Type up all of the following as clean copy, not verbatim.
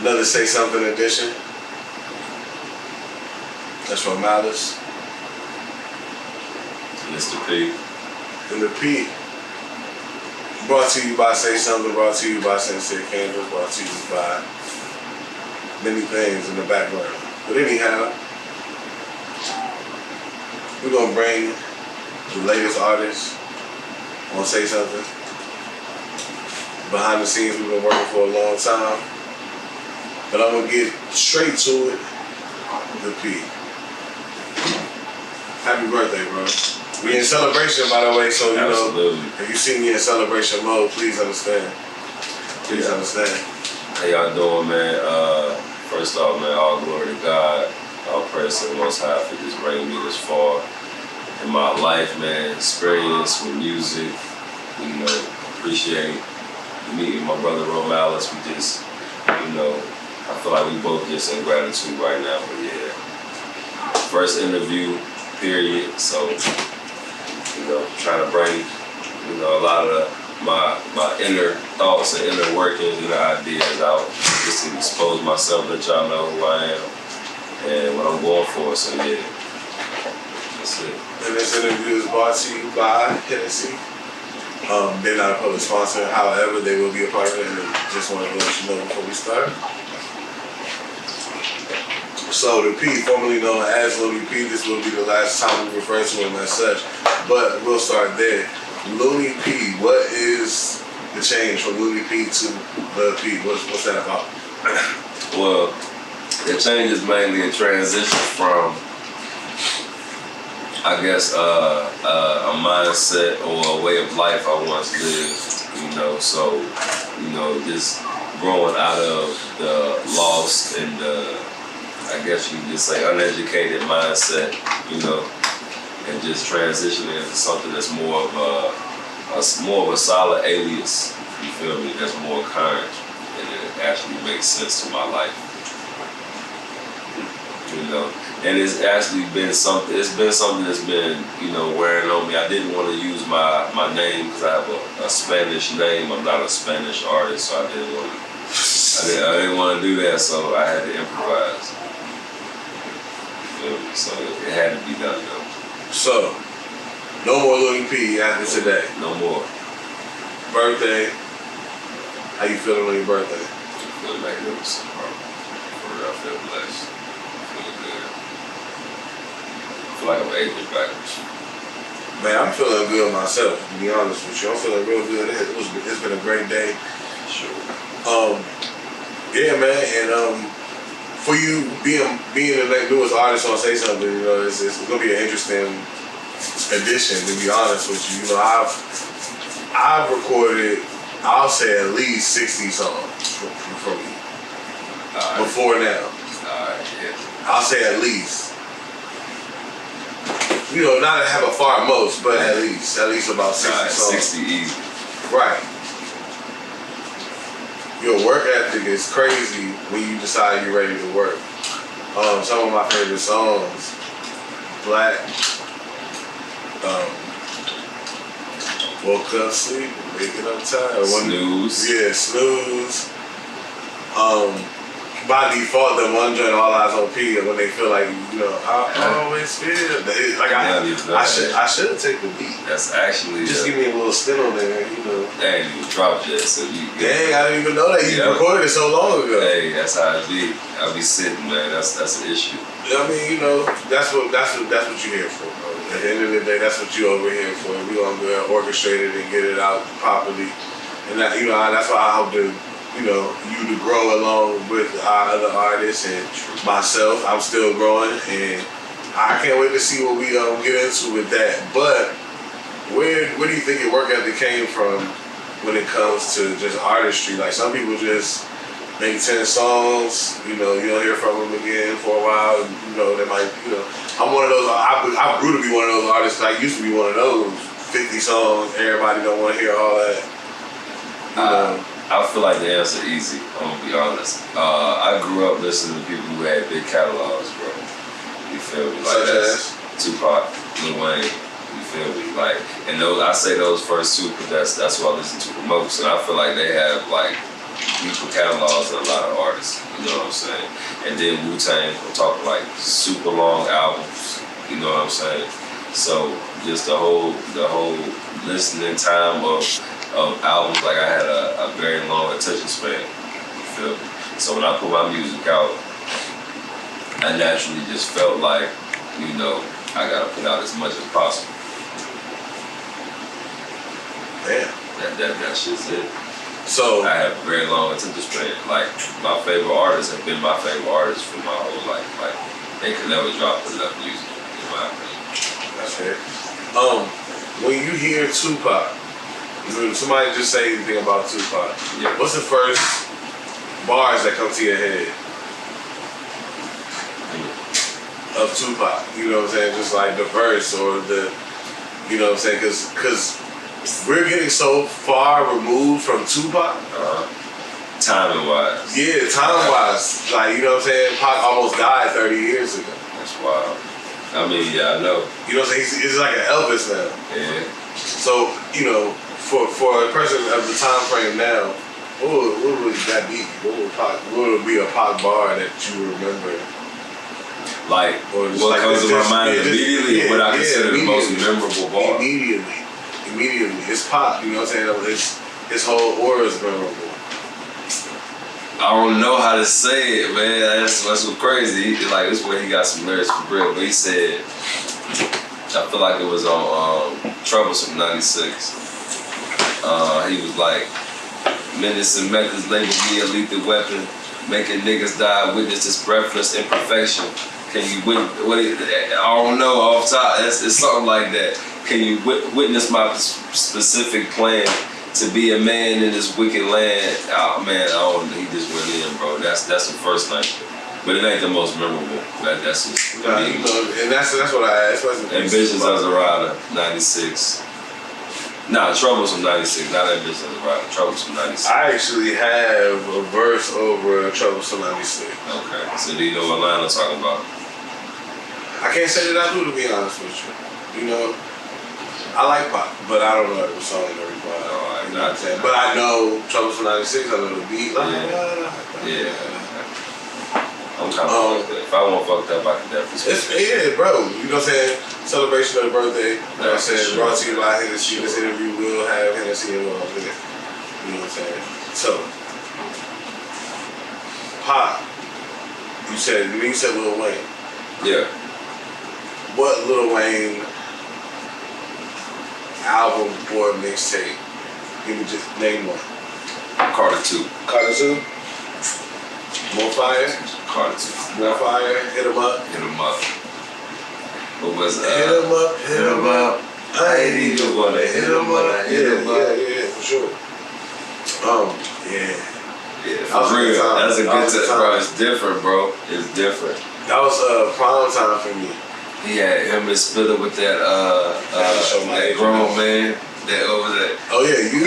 Another Say Something edition. That's from Malice. Mr. P. And the P. Brought to you by Say Something, brought to you by Sincere Candles, brought to you by many things in the background. But anyhow, we're going to bring the latest artists on Say Something. Behind the scenes, we've been working for a long time. But I'm going to get straight to it. The P. Happy birthday, bro. We in celebration, by the way, so you Absolutely. know, if you see me in celebration mode, please understand. Please understand. How y'all doing, man? First off, man, all glory to God. All praise to the Most High for just bringing me this far in my life, man. Experience with music, you know, appreciate meeting my brother Malice. We just, you know, I feel like we both just in gratitude right now, but yeah. First interview, period, so, you know, trying to bring, you know, a lot of my inner thoughts and inner workings and ideas out, just to expose myself, let y'all know who I am and what I'm going for, so yeah, that's it. And this interview is brought to you by Hennessy. They're not a public sponsor, however, they will be a part of it, and just wanted to let you know before we start. So the P, formerly known as Looney P, this will be the last time we refer to him as such, but we'll start there. Looney P, what is the change from Looney P to the P? What's that about? Well, the change is mainly a transition from, I guess, a mindset or a way of life I once lived, you know, so, you know, just growing out of the lost and the, I guess you could just say, uneducated mindset, you know, and just transitioning into something that's more of a solid alias, you feel me, that's more current, and it actually makes sense to my life, you know. And it's actually been something, that's been, you know, wearing on me. I didn't want to use my name because I have a Spanish name. I'm not a Spanish artist, so I didn't want to do that, so I had to improvise. So it had to be done though. So, no more Looney P after today. No more. Birthday. How you feeling on your birthday? I feel magnificent, bro. For real, I feel blessed. I feel good. I feel like I'm aging backwards. Man, I'm feeling good myself, to be honest with you. I'm feeling real good. It's been a great day. Sure. Yeah, man, and for you being the newest artist on Say Something, you know, it's gonna be an interesting addition, to be honest with you. You know, I've recorded, I'll say at least 60 songs from you before now. Yeah. I'll say at least. You know, not to have a far most, but at least about 60 songs. 60 easy. Right. Your work ethic is crazy when you decide you're ready to work. Some of my favorite songs, Black, Woke Up Sleep, Waking Up Tired. Snooze. Yeah, Snooze. By default, the one joint, All Eyes on P, when they feel like, you know, I always feel like I should take the beat. That's actually just give me a little stint on there, you know. Dang, you dropped that, so you. Dang, I didn't even know that you recorded it so long ago. Hey, that's how it be. I be sitting, man. That's an issue. I mean, you know, that's what you're here for, bro. At the end of the day, that's what you over here for. We gonna go and orchestrate it and get it out properly, and that, you know, that's why I hope to. You know, you to grow along with our other artists and myself. I'm still growing, and I can't wait to see what we get into with that. But where do you think your work ethic came from when it comes to just artistry? Like, some people just make 10 songs, you know, you don't hear from them again for a while. You know, they might, you know, I'm one of those. I grew to be one of those artists. I used to be one of those 50 songs. Everybody don't want to hear all that. You know. I feel like the answer easy, I'm gonna be honest. I grew up listening to people who had big catalogs, bro. You feel me? Like that's Tupac, Lil Wayne, you feel me? Like, and those, I say those first two because that's what I listen to the most. And I feel like they have like deeper catalogs than a lot of artists. You And then Wu-Tang, I'm talking like super long albums. You know what I'm saying? So just the whole listening time of albums, like I had a very long attention span. You feel me? So when I put my music out, I naturally just felt like, you know, I gotta put out as much as possible. Yeah. That shit's it. So I have a very long attention span. Like my favorite artists have been my favorite artists for my whole life. Like they could never drop enough music, in my opinion. That's it. When you hear Tupac, somebody just say anything about Tupac. Yeah. What's the first bars that come to your head of Tupac? You know what I'm saying? Just like the verse or the, you know what I'm saying? Because we're getting so far removed from Tupac. Timing wise. Yeah, time wise. Like, you know what I'm saying? Pac almost died 30 years ago. That's wild. I mean, yeah, I know. You know what I'm saying? He's like an Elvis now. Yeah. So, you know, for a person of the time frame now, what would that be? What would be a Pac bar that you remember? Like, or what comes to my mind immediately, what I consider the most memorable bar? Immediately. It's Pac, you know what I'm saying? His whole aura is memorable. I don't know how to say it, man. That's so crazy. Like, this is where he got some lyrics for real. But he said, I feel like it was on Troublesome 96. He was like, Menace and methods label me a lethal weapon, making niggas die, witness this breathless imperfection. Can you I don't know off top. It's something like that. Can you witness my specific plan to be a man in this wicked land? Oh man, he just went in, bro. That's the first night, but it ain't the most memorable. That's just. You know, and that's what I asked. Ambitions as a rider, 96. Nah, Troublesome 96, not Ambitions as a rider. Troublesome 96. I actually have a verse over Troublesome 96. Okay, so do you know what line I'm talking about? I can't say that I do, to be honest with you. You know, I like Pop, but I don't know every song and every part. You know what I'm saying? But I know Troublesome 96, I know the beat. Yeah. I'm kind of fucked up. If I want fucked up, I can definitely. Yeah, bro. You know what I'm saying? Celebration of the birthday. You know what I'm saying? Brought to you by Hennessy. This interview will have Hennessy involved in it. You know what I'm saying? So, Pop, you said Lil Wayne. Yeah. What Lil Wayne album or mixtape? Give me just name one. Carter 2. Carter 2? More Fire? Carter 2. More Fire? Hit 'em up? Hit 'em up. What was Hit 'em up, hit 'em up. I ain't even wanna hit 'em up. Yeah, for sure. Yeah. Yeah, for real. That's a good time, bro. It's different, bro. It's different. That was prime time for me. He had him and Spiller with that grown man. That over there. Oh yeah, you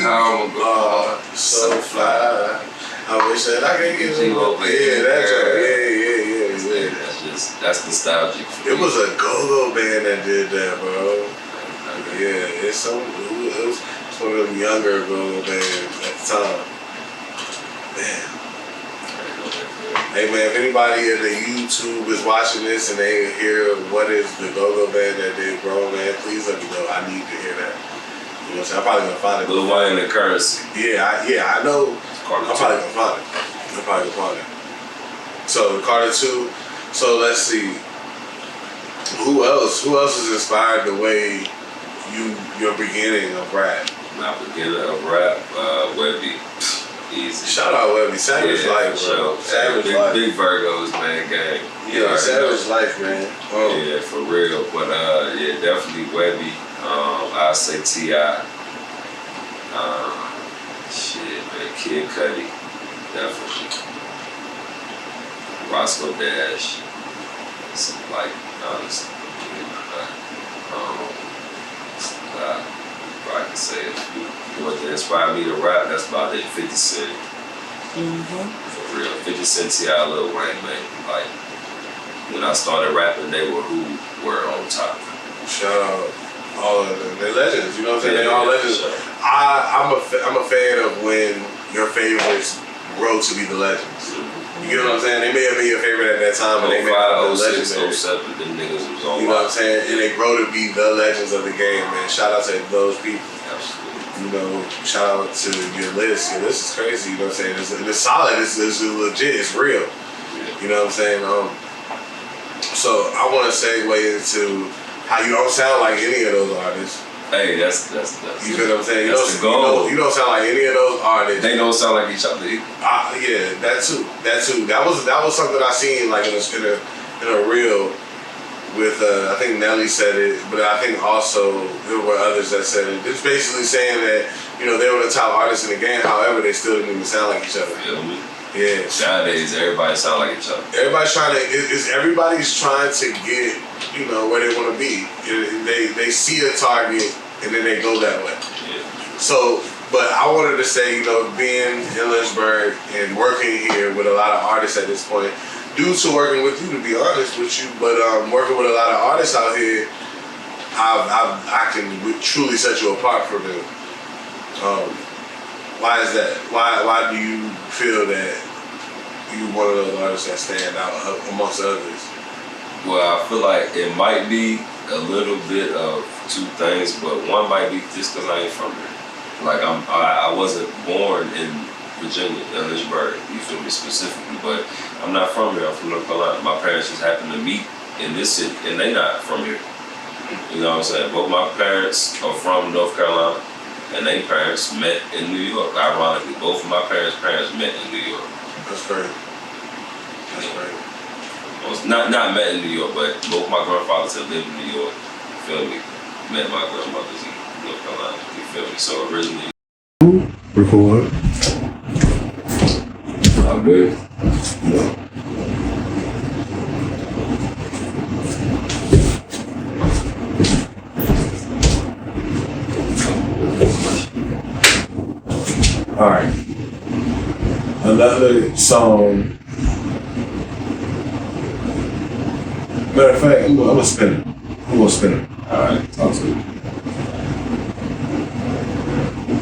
so fly. I wish that I could get you over. Yeah, that's yeah. That's nostalgic. It was a go-go band that did that, bro. Yeah, it was one of them younger go-go bands at the time. Man. Hey man, if anybody in the YouTube is watching this and they hear what is the go-go band that did Grown Man, please let me know. I need to hear that. You know what I'm saying? I'm probably gonna find it. Lil Wayne and Currency. Yeah, I know. Carter I'm probably gonna find it. So Carter 2. So let's see. Who else is inspired the way your beginning of rap? My beginning of rap, Webby. Easy. Shout out Webby. Savage Life, bro. Savage Life. Big Virgos, man, gang. Yeah, Savage Life, man. Oh. Yeah, for real. But yeah, definitely Webby. I say T.I. Shit, man. Kid Cudi. Definitely. Roscoe Dash. Some like, honestly. I can say it. What inspired me to rap, that's about it. 50 Cent. For real. 50 Cent, T.I., Lil Wayne, man. Like, when I started rapping, they were who were on top. Shout out all of them. They're legends, you know what I'm saying? They're all legends. Sure. I'm a fan of when your favorites grow to be the legends. You get what I'm saying? They may have been your favorite at that time, but they may have been legendary. 07, them niggas was on. You know what I'm saying? And they grow to be the legends of the game, man. Shout out to those people. Absolutely. You know, shout out to your list. Your list is crazy. You know what I'm saying? It's solid. It's legit. It's real. Yeah. You know what I'm saying? So I want to segue into how you don't sound like any of those artists. Hey, that's you feel what I'm saying? That's the goal. You don't sound like any of those artists. They don't sound like each other either. Yeah, that too. That was something I seen like in a reel with I think Nelly said it, but I think also there were others that said it. It's basically saying that they were the top artists in the game. However, they still didn't even sound like each other. Feel me? Yeah. Nowadays, everybody sound like each other. Everybody's trying to get where they want to be. They see a target and then they go that way. Yeah. So, but I wanted to say, being in Lynchburg and working here with a lot of artists at this point, due to working with you, to be honest with you, but working with a lot of artists out here, I can truly set you apart from them. Why is that? Why do you feel that you one of those artists that stand out amongst others? Well, I feel like it might be a little bit of two things, but one might be just because I ain't from here. Like I wasn't born in Virginia, Lynchburg, you feel me, specifically, but I'm not from here. I'm from North Carolina. My parents just happened to meet in this city, and they not from here. You know what I'm saying? Both my parents are from North Carolina, and their parents met in New York. Ironically, both of my parents' met in New York. That's great. That's great. Not met in New York, but both my grandfathers have lived in New York. You feel me? Met my grandmothers in North Carolina. You feel me? So originally. Record. I'm good. No. All right. Another song. Matter of fact, I'm gonna spin it. I'm gonna spin it. All right. Talk to me.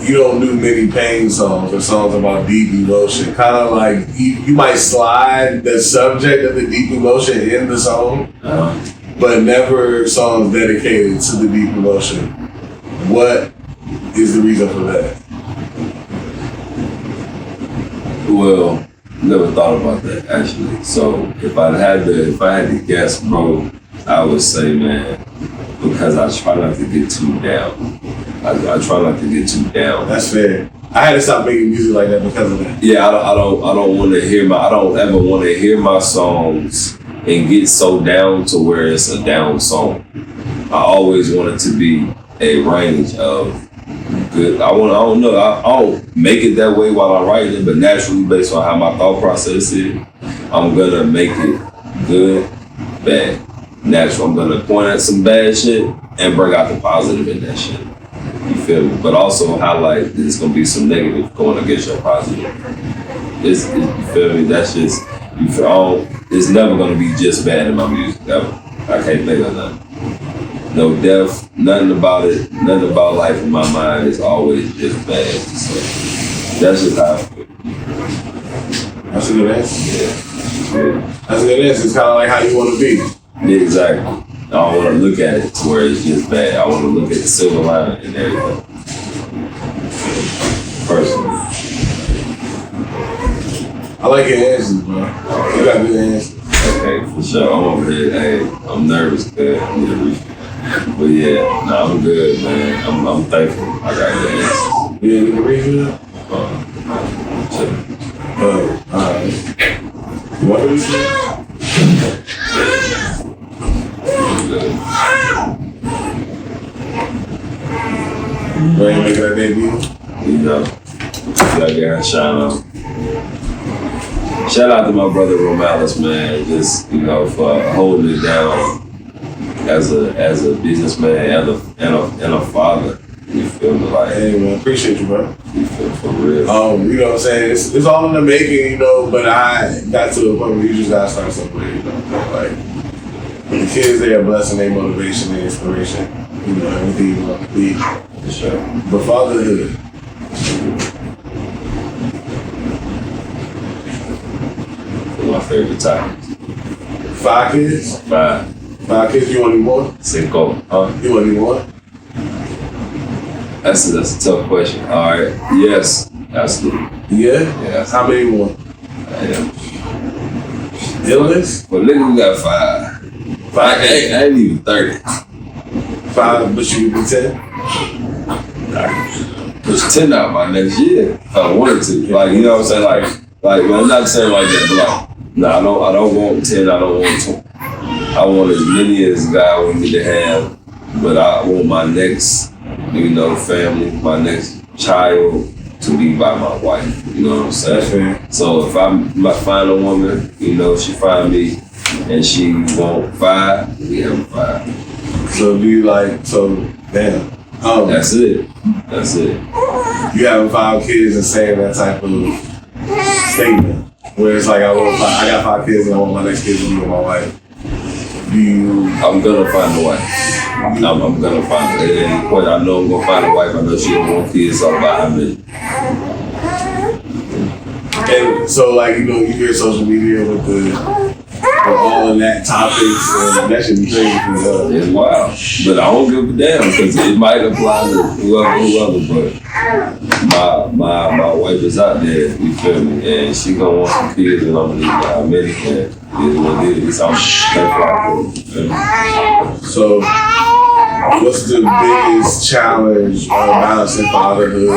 You don't do many pain songs or songs about deep emotion. Kind of like you might slide the subject of the deep emotion in the song, but never songs dedicated to the deep emotion. What is the reason for that? Well, never thought about that actually. So if I had to guess, bro, I would say, man, because I try not to get too down. I try not to get too down. That's fair. I had to stop making music like that because of that. Yeah, I don't want to hear I don't ever want to hear my songs and get so down to where it's a down song. I always want it to be a range of good. I don't make it that way while I'm writing, but naturally based on how my thought process is, I'm gonna make it good, bad, natural. I'm gonna point at some bad shit and bring out the positive in that shit. You feel me? But also highlight there's gonna be some negative going against your positive. You feel me? That's just it's never gonna be just bad in my music ever. I can't think of nothing. No death, nothing about it, nothing about life in my mind is always just bad. So that's just how I feel. That's a good answer. Yeah. That's a good answer. It's kind of like how you want to be. Yeah, exactly. I don't want to look at it to where it's just bad. I want to look at the silver lining and everything. Personally. I like your answers, bro. You got good answers. Okay, for sure. I'm over here. Hey, I'm nervous, man. I need to reach. But yeah, I'm good, man. I'm thankful. I got good answers. You didn't need to read it? Alright. What are you saying? Go ahead and make that debut. You know, gotta get her shine on. Shout out to my brother Romalis, man. Just for holding it down as a businessman and a father. You feel me? Like, hey man, appreciate you, bro. You feel for real. You know what I'm saying? It's all in the making, but I got to a point where you just gotta start somewhere, Like the kids, they are blessing, their motivation, their inspiration. Everything you want to be. For sure. But fatherhood. favorite topics. 5 kids? 5. 5 kids, you want any more? 5. Huh? You want any more? That's a tough question. All right. Yes, absolutely. Yeah? Yeah. How many more? Illness? Well, nigga, we got 5. 5? I ain't even 30. 5, but you could be 10? Push 10 out my next year if I wanted to. Like, you know what I'm saying? Like, well, I'm not saying like that, but like, no, I don't want 10, I don't want 20. I want as many as God want me to have, but I want my next, family, my next child to be by my wife. You know what I'm saying? So if I find a woman, she find me and she want 5, we have 5. So do you damn. That's it. You having 5 kids and saying that type of statement, where it's like I got 5 kids and I want my next kid to be with my wife. I'm gonna find a wife. I'm gonna find her. At any point, I know I'm gonna find a wife. I know she don't want kids, so about how many. And so, you hear social media with all of that topics, and that should be crazy for you. It's wild, but I don't give a damn because it might apply to whoever. But my wife is out there, you feel me, and she gonna want some kids, and I'm gonna need how many. And it is what it is. So, what's the biggest challenge of balancing fatherhood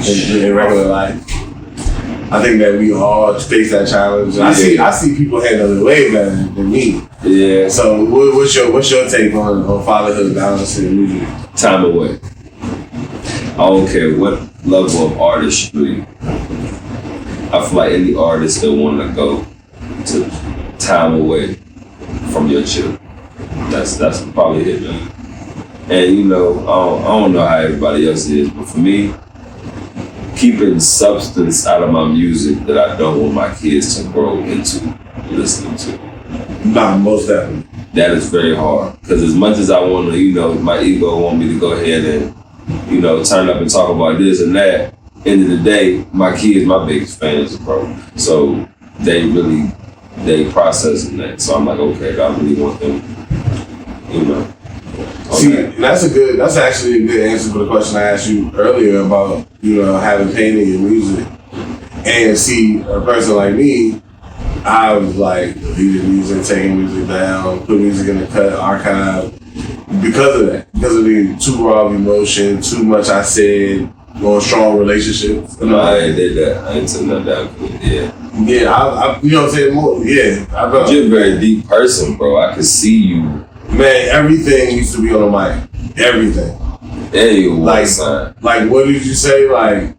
in regular life? I think that we all face that challenge. I see people handle it way better than me. Yeah. So what's your take on fatherhood balancing music? Time away. I don't care what level of artistry. I feel like any artist that want to go to time away from your children. That's probably it, man. And I don't know how everybody else is, but for me, keeping substance out of my music that I don't want my kids to grow into listening to. Nah, most definitely. That is very hard. Because as much as I want to, my ego want me to go ahead and, turn up and talk about this and that, end of the day, my kids, my biggest fans, bro. So they processing that. So I'm like, okay, I really want them, See, that's actually a good answer for the question I asked you earlier about, having pain in your music. And see, a person like me, I was like, deleting music, taking music down, put music in the cut, archive, because of that. Because of the too raw of emotion, too much I said, on strong relationships. No, I ain't did that. I ain't took that down. Yeah. Yeah, I you know what I'm saying? More, yeah. You're a very deep person, bro. I can see you. Man, everything used to be on the mic. Everything. Like, what did you say? Like,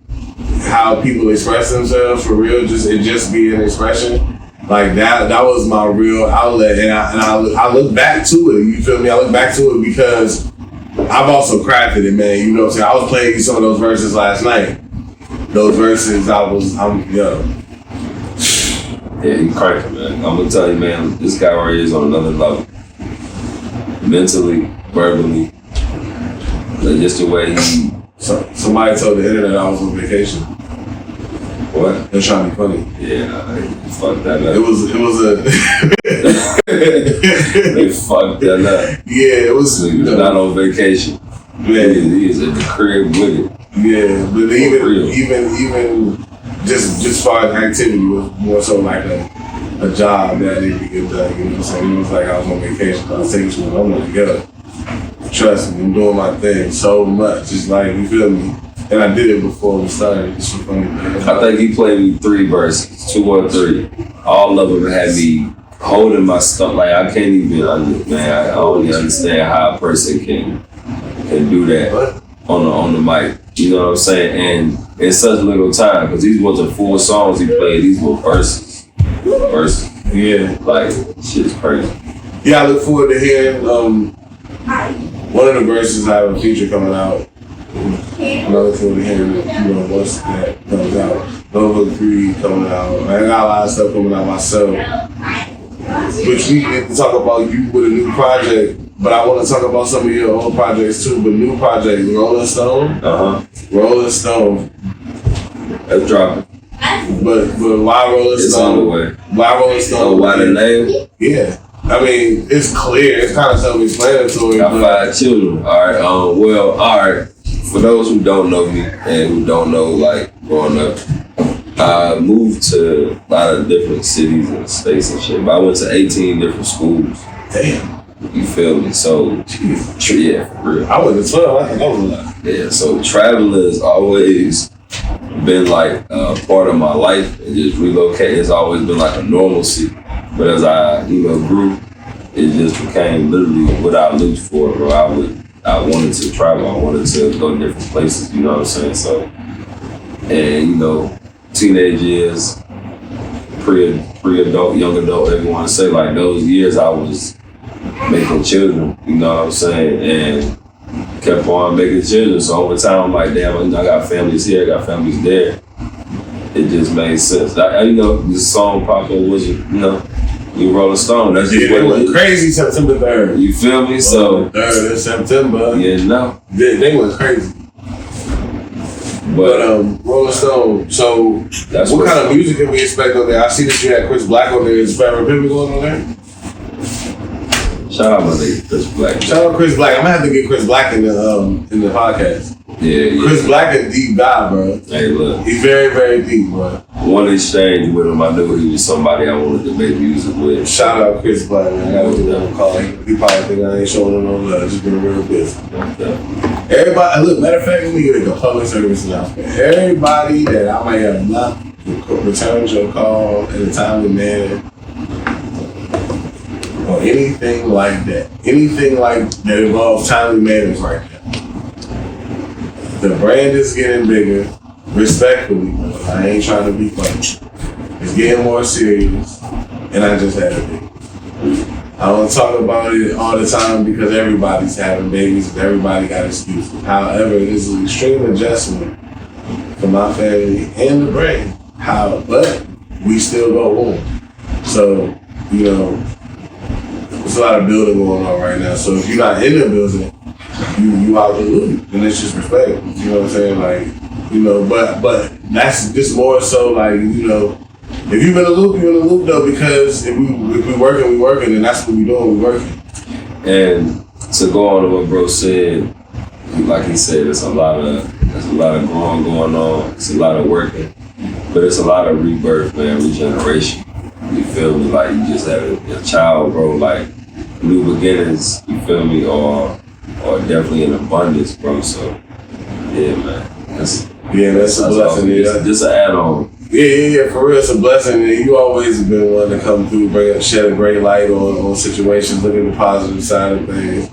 how people express themselves for real? It just be an expression. Like that was my real outlet, and I look back to it. You feel me? I look back to it because I've also crafted it, man. You know what I'm saying? I was playing some of those verses last night. Those verses, Yeah, he cracked, man. I'm gonna tell you, man, this guy right here is on another level. Mentally, verbally, just the way he... Somebody told the internet I was on vacation. What? They're trying to be funny. Yeah, they fucked that up. It was They fucked that up. Yeah, it was... He was not on vacation. Man, he is at the crib with it. Yeah, but even just far as activity was more so like a job that needed to get done. You know what I'm saying? It was like I was on vacation. I was taking school. I'm like, yo, trust me, I'm doing my thing so much. It's like, you feel me? And I did it before we started. It's so funny, man. I think he played me 3 verses, 2 or 3. All of them had me holding my stuff. Like, I can't even, man, I only understand how a person can do that on the mic. You know what I'm saying? And in such little time, because these wasn't full songs he played, these were verses. Yeah. Like, shit's crazy. Yeah, I look forward to hearing one of the verses. I have a feature coming out. I look forward to hearing, once that comes out. Nova 3 coming out. I got a lot of stuff coming out myself. Which we get to talk about you with a new project, but I want to talk about some of your old projects too. But new project, Rolling Stone. Uh-huh. Rolling Stone. Let's drop it. But why Rolling Stone? It's on the way. Why Rolling Stone? Oh, why the name? Yeah. I mean, it's clear. It's kind of self-explanatory. Got 5 children. All right. Well, all right. For those who don't know me and who don't know, like, growing up, I moved to a lot of different cities and states and shit. But I went to 18 different schools. Damn. You feel me? So, yeah, for real. I went to 12. I think that was a lot. Yeah, so traveling has always been like a part of my life, and just relocating has always been like a normalcy. But as I, grew, it just became literally what I looked for, bro. I wanted to travel. I wanted to go to different places, you know what I'm saying? So, and, teenage years, pre-adult, young adult, whatever you want to say, like those years I was making children, you know what I'm saying? And kept on making children. So over time, I'm like, damn, I got families here, I got families there. It just made sense. This song Papa was, you Rolling Stone. That's just what it went crazy September 3rd. You feel me? So 3rd of September. Yeah, no. They went crazy. But Rolling Stone. So what kind of music can we expect on there? I see that you had Chris Black on there. Is Forever Pimpin' going on there? Shout out my nigga Chris Black. Shout out Chris Black. I'm gonna have to get Chris Black in the podcast. Yeah. Chris Black a deep guy, bro. Hey, look. He's very, very deep, bro. One exchange with him, I knew he was somebody I wanted to make music with. Shout out Chris Black, man. I gotta give him a call. He probably think I ain't showing him no love. Just been real busy. Okay. Everybody, look, matter of fact, let me get a public service announcement. Everybody that I might have not returned your call in a timely manner, or anything like that. Anything like that involves timely manners right now. The brand is getting bigger, respectfully. I ain't trying to be funny. It's getting more serious, and I just had a baby. I don't talk about it all the time because everybody's having babies and everybody got excuses. However, it is an extreme adjustment for my family and the brand. But we still go home. So, there's a lot of building going on right now. So if you're not in the building, you out the loop, and it's just respect. You know what I'm saying? Like, but that's just more so like, if you've been in the loop, you're in the loop though, because if we working, we working, and that's what we doing, we working. And to go on to what bro said, like he said, there's a lot of growing going on, it's a lot of working, but it's a lot of rebirth, man, regeneration. You feel me? Like you just had a child, bro, like new beginnings, you feel me, or definitely in abundance, bro. So yeah, man. That's a blessing. Just an add-on. Yeah, for real, it's a blessing. And you always been one to come through, shed a great light on situations, look at the positive side of things.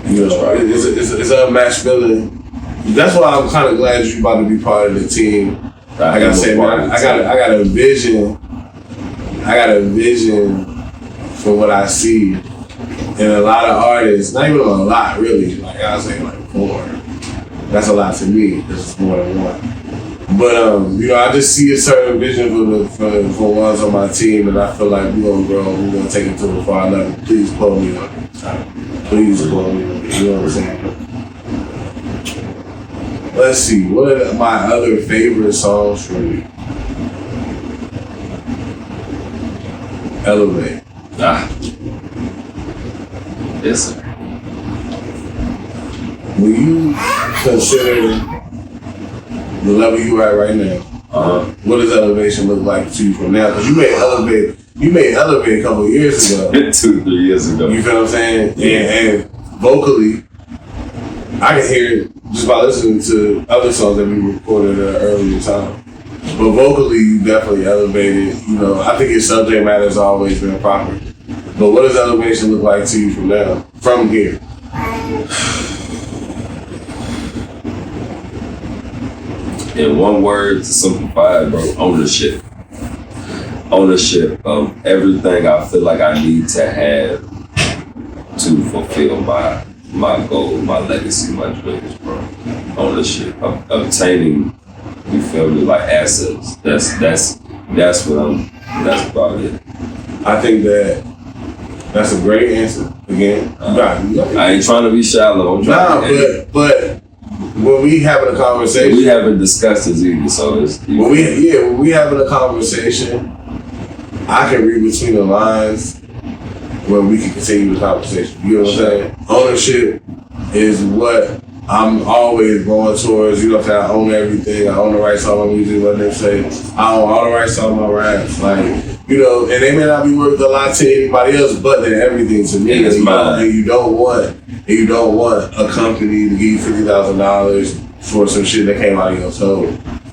It's an unmatched feeling. That's why I'm kind of glad you're about to be part of the team. I gotta say, man, I got a vision. I got a vision for what I see. And a lot of artists, not even a lot, really. Like I was saying, like 4. That's a lot to me. This is more than one. But I just see a certain vision for ones on my team, and I feel like we're gonna grow. We're gonna take it to a far level. Please pull me up. Please pull me up. You know what I'm saying? Let's see. What are my other favorite songs from you? Elevate. Yes, sir. When you consider the level you at right now, what does Elevation look like to you from now? Because you made Elevate a couple of years ago. 2-3 years ago. You feel what I'm saying? And vocally, I can hear it just by listening to other songs that we recorded at an earlier time. But vocally, you definitely elevated. I think your subject matter has always been proper. But what does Elevation look like to you from now? From here? In one word, to simplify it, bro, ownership. Ownership of everything I feel like I need to have to fulfill my goal, my legacy, my dreams, bro. Ownership. Obtaining, you feel me, like assets. That's about it. I think that's a great answer. Again, I ain't trying to be shallow. I'm trying but when we having a conversation, we haven't discussed this either. So it's when we having a conversation, I can read between the lines where we can continue the conversation. You know what I'm saying? Ownership is what I'm always going towards. You know what I'm saying? I own everything. I own the rights to all my music. What they say, I own all the rights to all my raps. Like, you know, and they may not be worth a lot to anybody else, but they're everything to me. And you don't want a company to give you $50,000 for some shit that came out of your soul,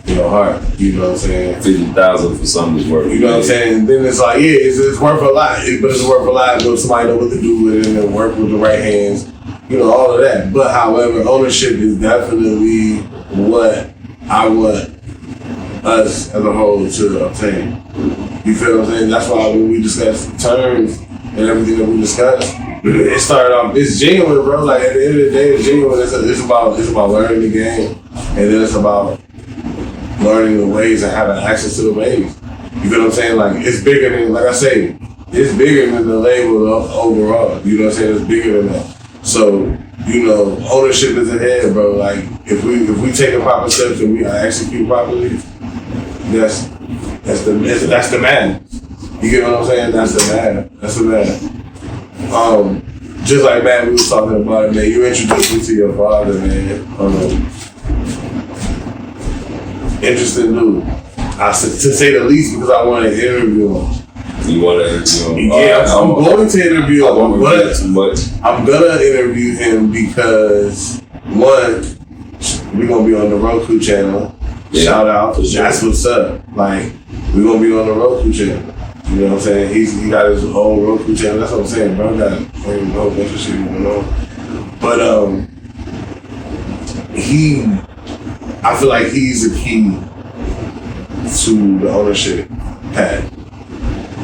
your heart. You know what I'm saying? 50,000 for something that's worth. You know what I'm saying? And then it's like, yeah, it's worth a lot, but it's worth a lot. But somebody know what to do with it and work with the right hands. You know, all of that. But however, ownership is definitely what I want us as a whole to obtain. You feel what I'm saying? That's why when we discuss terms and everything that we discuss, it started off, it's genuine, bro. Like at the end of the day, it's genuine. It's about learning the game, and then it's about learning the ways and having access to the ways. You feel what I'm saying? Like it's bigger than, like I say, it's bigger than the label overall. You know what I'm saying? It's bigger than that. So, you know, ownership is ahead, bro. Like if we take the proper steps and we execute properly, that's the man. You get what I'm saying? That's the man. Just like man, we was talking about it, man. You introduced me to your father, man. Interesting dude. To say the least, because I want to interview him. You want to interview him? Yeah, I'm going to interview him, but too much. I'm gonna interview him because one, we're gonna be on the Roku channel. Yeah, shout out, sure. That's what's up. Like we're gonna be on the Roku channel. You know what I'm saying? He got his own Roku channel. That's what I'm saying, bro. Got a whole bunch of shit going on. But I feel like he's the key to the ownership path.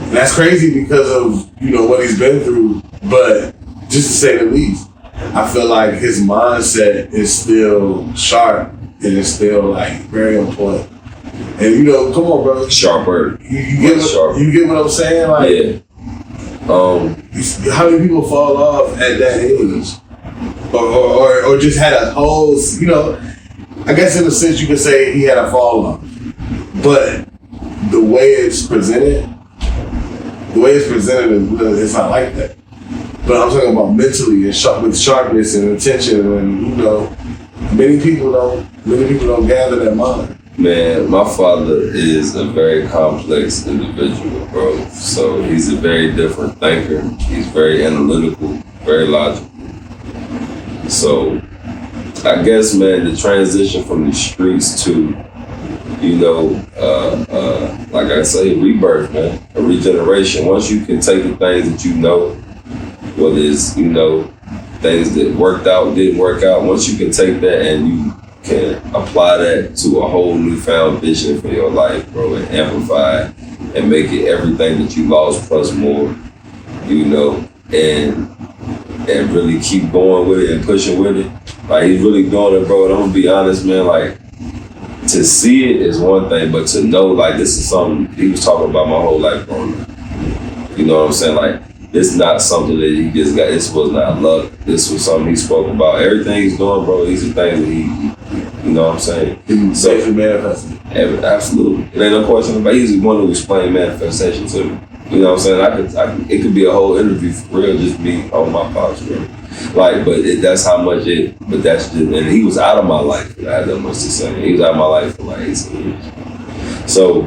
And that's crazy because of, you know, what he's been through, but just to say the least, I feel like his mindset is still sharp and it's still like very on point. And you know, come on, bro. Sharper. You get what I'm saying? Like, yeah. How many people fall off at that age? Or just had a whole, you know, I guess in a sense you could say he had a fall off. But the way it's presented, it's not like that. But I'm talking about mentally and with sharpness and attention, and you know, many people don't gather that mind. Man, my father is a very complex individual, bro. So he's a very different thinker. He's very analytical, very logical. So I guess, man, the transition from the streets to, you know, like I say, rebirth, man, a regeneration. Once you can take the things that you know, whether it's, you know, things that worked out, didn't work out, once you can take that and you can apply that to a whole newfound vision for your life, bro, and amplify it and make it everything that you lost plus more, you know, and really keep going with it and pushing with it. Like, he's really doing it, bro. And I'm gonna be honest, man, like, to see it is one thing, but to know, like, this is something he was talking about my whole life growing up. You know what I'm saying? Like, this is not something that he just got, this was not luck. This was something he spoke about. Everything he's doing, bro, these are things that he, you know what I'm saying? So it's manifesting. Absolutely. It ain't no question about it. He's the one who explained manifestation to me. You know what I'm saying? It could be a whole interview for real, just me on my pops, bro. Like, but that's how much but that's just, and he was out of my life. I had that much to say. He was out of my life for like 18 years. So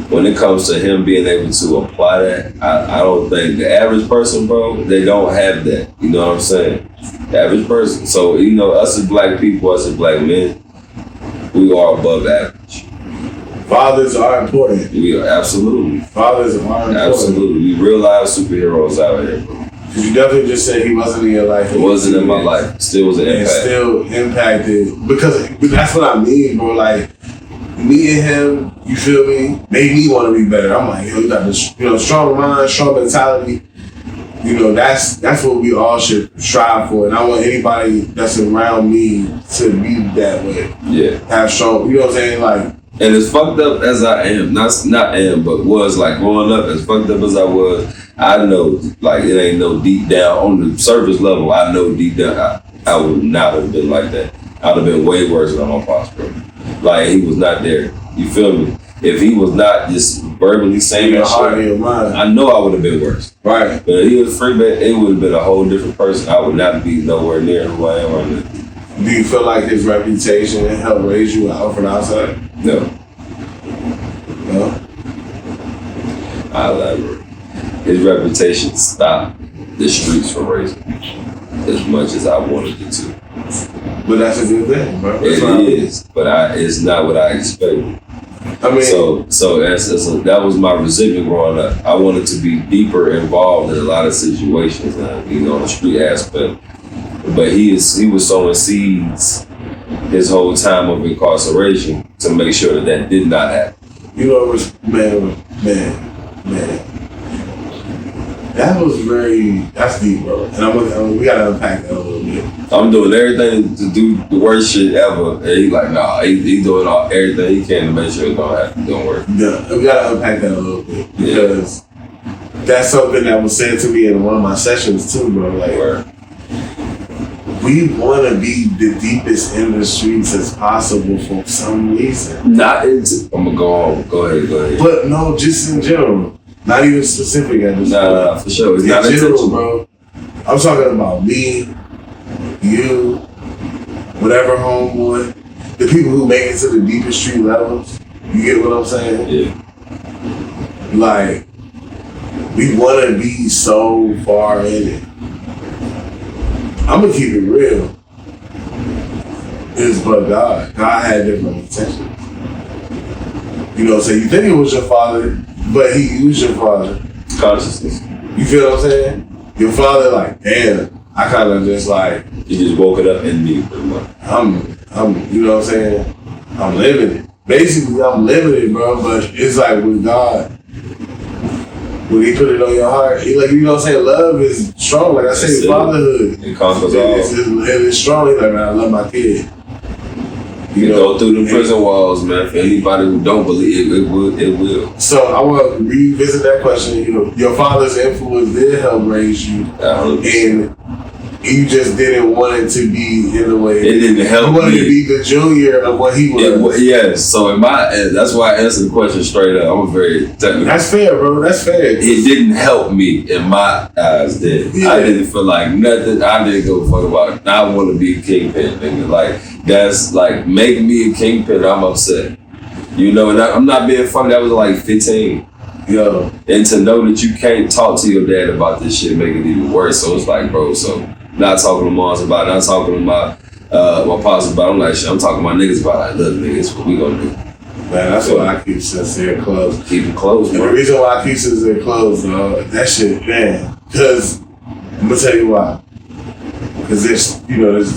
when it comes to him being able to apply that, I don't think the average person, bro, they don't have that. You know what I'm saying? The average person. So, you know, us as black people, us as black men, we are above average. Fathers are important. We are, absolutely. Fathers are important. Absolutely. We real life superheroes out here, bro. Because you definitely just said he wasn't in your life. It wasn't in my life. Still was an impact. And still impacted. Because that's what I mean, bro. Like, me and him, you feel me, made me want to be better. I'm like, yo, you got this, you know, strong mind, strong mentality. You know, that's what we all should strive for. And I want anybody that's around me to be that way. Yeah. Have strong, you know what I'm saying? Like, and as fucked up as I am, not am, but was, like, growing up, as fucked up as I was, I know, like, it ain't no deep down, on the surface level, I know deep down, I would not have been like that. I'd have been way worse than my pops, bro. Like, he was not there. You feel me? If he was not just verbally saying that shit, I know I would have been worse. Right. But if he was free, man, it would have been a whole different person. I would not be nowhere near who I am right now. Do you feel like his reputation helped raise you out from the outside? No. No? I elaborate. His reputation stopped the streets from raising me as much as I wanted it to. But that's a good thing, bro. It is, but it's not what I expected. I mean, so that was my resentment growing up. I wanted to be deeper involved in a lot of situations, the street aspect. But he was sowing seeds his whole time of incarceration to make sure that did not happen. You know, man. That's deep, bro. And we gotta unpack that a little bit. I'm doing everything to do the worst shit ever. And he's like, nah, he doing everything he can to make sure it don't work. Yeah, we gotta unpack that a little bit. Because that's something that was said to me in one of my sessions too, bro. Like, we want to be the deepest in the streets as possible for some reason. I'm gonna go on. Go ahead. But no, just in general. Not even specific at this point. Nah, for sure. It's in not general, bro. I'm talking about me, you, whatever homeboy, the people who make it to the deepest street levels. You get what I'm saying? Yeah. Like, we want to be so far in it. I'm going to keep it real. It's but God. God had different intentions. You know, so you think it was your father, but he used your father. Consciousness. You feel what I'm saying? Your father, like, damn, I kind of just like... He just woke it up in me, pretty much. I'm, you know what I'm saying? I'm living it. Basically, I'm living it, bro, but it's like with God, when he put it on your heart, he like, you know what I'm saying? Love is strong. Like I say, fatherhood. It conquers all. It's strong. He's like, man, I love my kid. You go through the prison walls, man. For anybody who don't believe it will. So I want to revisit that question. You know, your father's influence did help raise you, and you just didn't want it to be in the way. It didn't help. You wanted to be the junior of what he was. Yes. So that's why I answered the question straight up. I'm a very technical. That's fair, bro. That's fair. It didn't help me in my eyes. I didn't feel like nothing. I didn't go fuck about it. I want to be a kingpin, nigga. Like, that's like, make me a kingpin, I'm upset. You know, and I'm not being funny. That was like 15. Yo. And to know that you can't talk to your dad about this shit make it even worse. So it's like, bro, so not talking to moms about it, not talking to my pops about it. I'm like, shit, I'm talking to my niggas about it. Like, look, niggas, what we gonna do? Man, that's why I keep sincere close. Keep it close, bro. And the reason why I keep sincere close, that shit, man, because I'm gonna tell you why. Because there's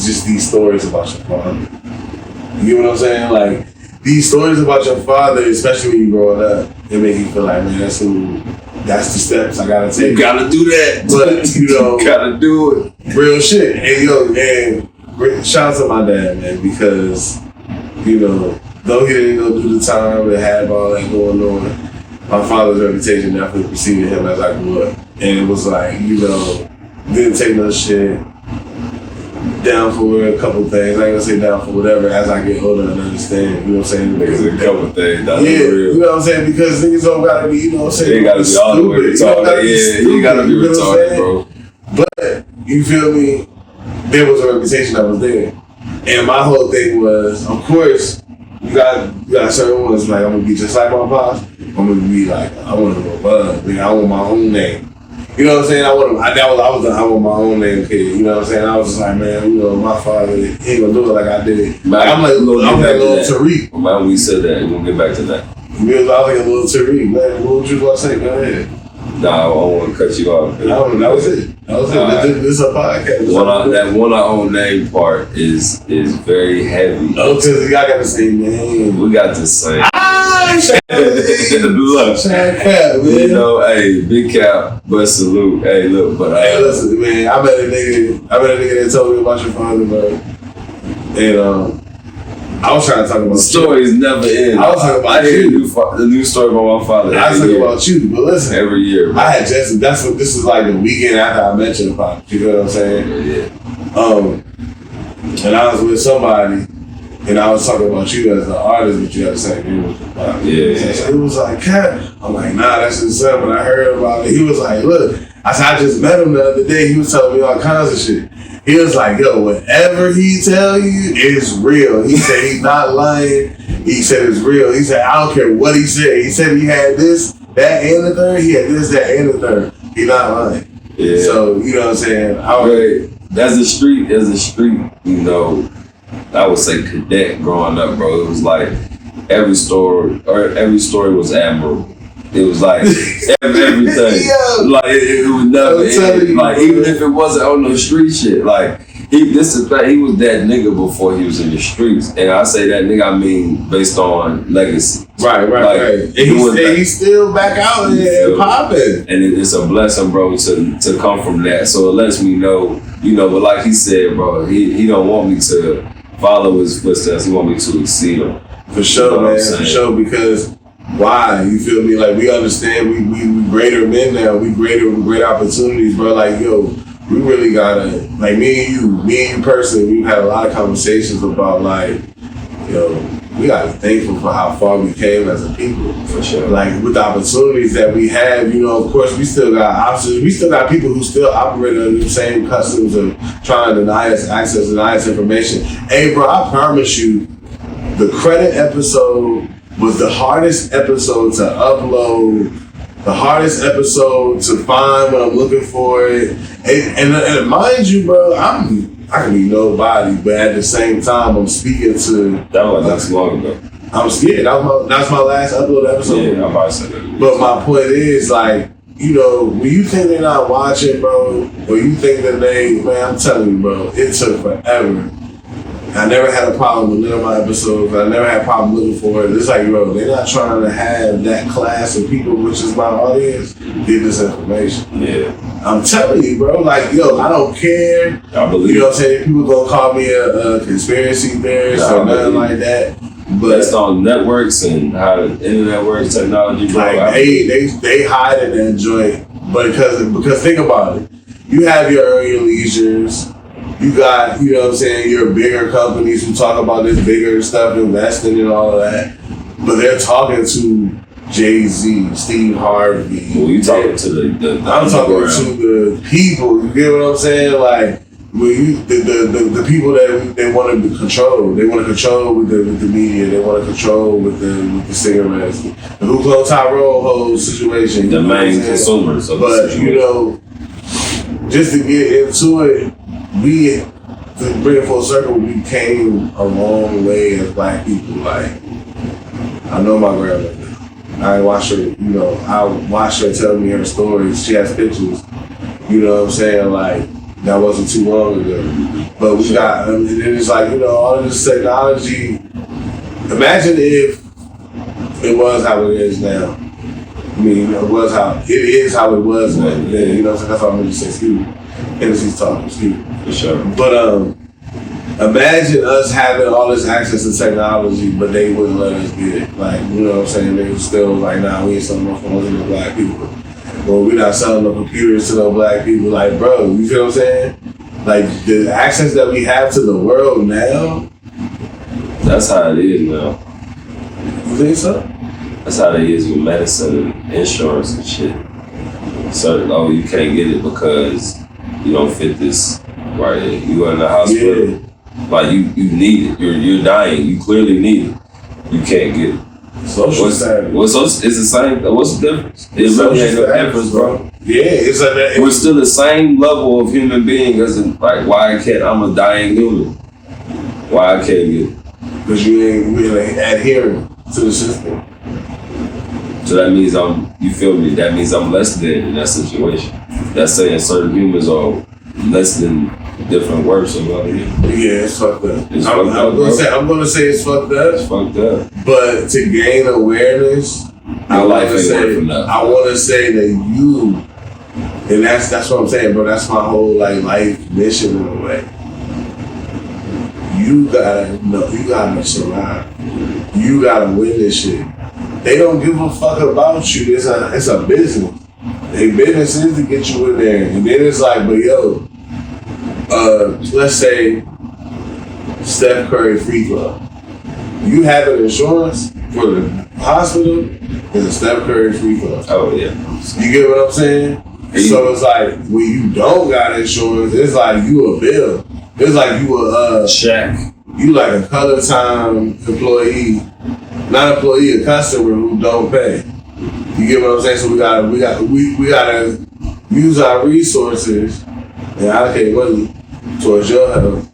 just these stories about your father. You get what I'm saying? Like, these stories about your father, especially when you growing up, they make you feel like, man, that's the steps I gotta take. You gotta do that. But, you know, gotta do it. Real shit. And shout out to my dad, man, because, you know, though he didn't go do the time and had all that going on, my father's reputation definitely preceded him as I grew up. And it was like, you know, didn't take no shit. Down for a couple things. I ain't gonna say down for whatever as I get older and understand, you know what I'm saying? Because a couple things. That's real. You know what I'm saying? Because niggas don't gotta be, you know what I'm saying? They gotta be all the way retarded. You gotta be retarded, bro. But, you feel me? There was a reputation that was there. And my whole thing was, of course, you got certain ones, like, I'm gonna be just like my pops. I'm gonna be like, I wanna go above. I want my own name. You know what I'm saying? I want my own name kid. You know what I'm saying? I was just like, man, you know, my father, he ain't gonna do it like I did. Like, I'm like a little Tariq. When we said that, we'll get back to that. I was like a little Tariq, man. What would you want to say? Go ahead. Nah, I don't want to cut you off. No, that was it. This is a podcast. That one I own name part is very heavy. Oh, because y'all got the same name. We got the same. Look, Cap, man. You know, hey, big cap, but salute. Hey, look, but hey, listen, man. I met a nigga that told me about your father, bro. And I was trying to talk about the stories never end. I was talking about you. The new story about my father. I was talking about you, but listen, every year, bro. I had just this is like the weekend after I met your father. You know what I'm saying? Yeah. and I was with somebody, and I was talking about you as an artist, but you had the same name with the pop. So it was like, Cat. I'm like, nah, that's his son. When I heard about it, he was like, look, I said, I just met him the other day. He was telling me all kinds of shit. He was like, yo, whatever he tell you is real. He said he's not lying. He said it's real. He said, I don't care what he said. He said he had this, that, and the third. He had this, that, and the third. He not lying. Yeah. So, you know what I'm saying? As a street, you know, I would say cadet growing up, bro. It was like every story was admirable. It was like everything. Like it was never like even if it wasn't on the street shit. Like this is the thing, he was that nigga before he was in the streets. And I say that nigga, I mean based on legacy. Right. And he's still back out and popping. And it's a blessing, bro, to come from that. So it lets me know, you know, but like he said, bro, he don't want me to follow his footsteps. He want me to exceed him. For sure, you know, man. For sure, because why? You feel me? Like we understand we greater men now. We greater with great opportunities, bro. Like, yo, we really gotta, like me and you personally, we've had a lot of conversations about like, yo, we gotta be thankful for how far we came as a people. For sure. Like with the opportunities that we have, you know, of course we still got options. We still got people who still operate under the same customs of trying to deny us access, deny us information. Hey bro, I promise you, the credit episode was the hardest episode to upload, the hardest episode to find when I'm looking for it. And mind you, bro, I can be nobody, but at the same time, I'm speaking to... That was not too long ago. I'm scared. That's my last upload episode. Yeah, I'm about to say that. But my point is, like, you know, when you think they're not watching, bro, or you think that man, I'm telling you, bro, it took forever. I never had a problem with none of my episodes. I never had a problem looking for it. It's like, bro, they're not trying to have that class of people, which is my audience, get this information. Yeah. I'm telling you, bro, like, yo, I don't care. I believe. You know what I'm saying? People gonna call me a conspiracy theorist or nothing like that. But based on networks and how the internet works, technology, bro. Like, they hide in that joint. But because think about it. You have your early leisures. You got, you know what I'm saying, your bigger companies who talk about this bigger stuff, investing and all of that. But they're talking to Jay-Z, Steve Harvey. Well, you talking to the I'm talking to the people, you get what I'm saying? Like, when the people that they want to control. They want to control with the media. They want to control with the cigarettes. The Who Close Tyrone whole situation. The main consumers of the situation. You know, just to get into it, to bring it full circle, we came a long way as black people. Like, I know my grandmother. I watch her, you know, I watch her tell me her stories. She has pictures. You know what I'm saying? Like, that wasn't too long ago. But we got, and it's like, you know, all of this technology. Imagine if it was how it is now. I mean, it is how it was back then. You know what I'm saying? That's why I'm going to say, excuse me. Hennessy's talking, excuse me. For sure. But imagine us having all this access to technology, but they wouldn't let us get it. Like, you know what I'm saying? They were still like, nah, we ain't selling no phones to no black people. Or we're not selling no computers to no black people. Like, bro, you feel what I'm saying? Like, the access that we have to the world now. That's how it is now. You think so? That's how it is with medicine and insurance and shit. So, you can't get it because you don't fit this right here. You in the hospital. Yeah. Like, you need it. You're dying. You clearly need it. You can't get it. Social status. It's the same. What's the difference? It really ain't no difference, bro. Yeah, it's like we're still the same level of human being as in, like, why can't I'm a dying human? Why I can't get it? Because you ain't really adhering to the system. So that means you feel me? That means I'm less than in that situation. That's saying certain humans are less than different works or whatever. Yeah, it's fucked up. I'm gonna say it's fucked up. It's fucked up. But to gain awareness, I want to say that you, and that's what I'm saying, bro. That's my whole life mission in a way. You gotta know, you gotta survive. You gotta win this shit. They don't give a fuck about you. It's a business. Their business is to get you in there, and then it's like, but yo, let's say Steph Curry free throw. You have an insurance for the hospital is a Steph Curry free throw. Oh yeah. You get what I'm saying? So it's like when you don't got insurance, it's like you a bill. It's like you a Shaq. You like a color time employee, not employee, a customer who don't pay. You get what I'm saying? So we gotta use our resources and allocate money towards your health,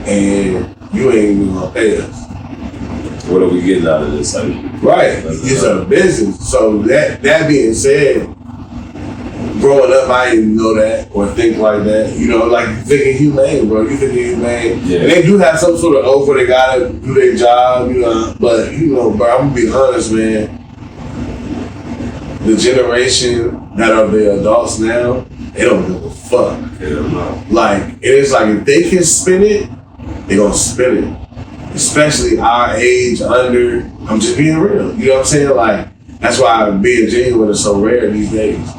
and you ain't even gonna pay us. What are we getting out of this? Right, it's a business. So that being said, growing up, I didn't know that or think like that. You know, like thinking humane, bro. You thinking humane. Yeah. And they do have some sort of oath where they gotta do their job, you know. But, you know, bro, I'm gonna be honest, man. The generation that are the adults now, they don't give a fuck. Like, it's like if they can spin it, they gonna spin it. Especially our age, under. I'm just being real. You know what I'm saying? Like, that's why being genuine is so rare these days.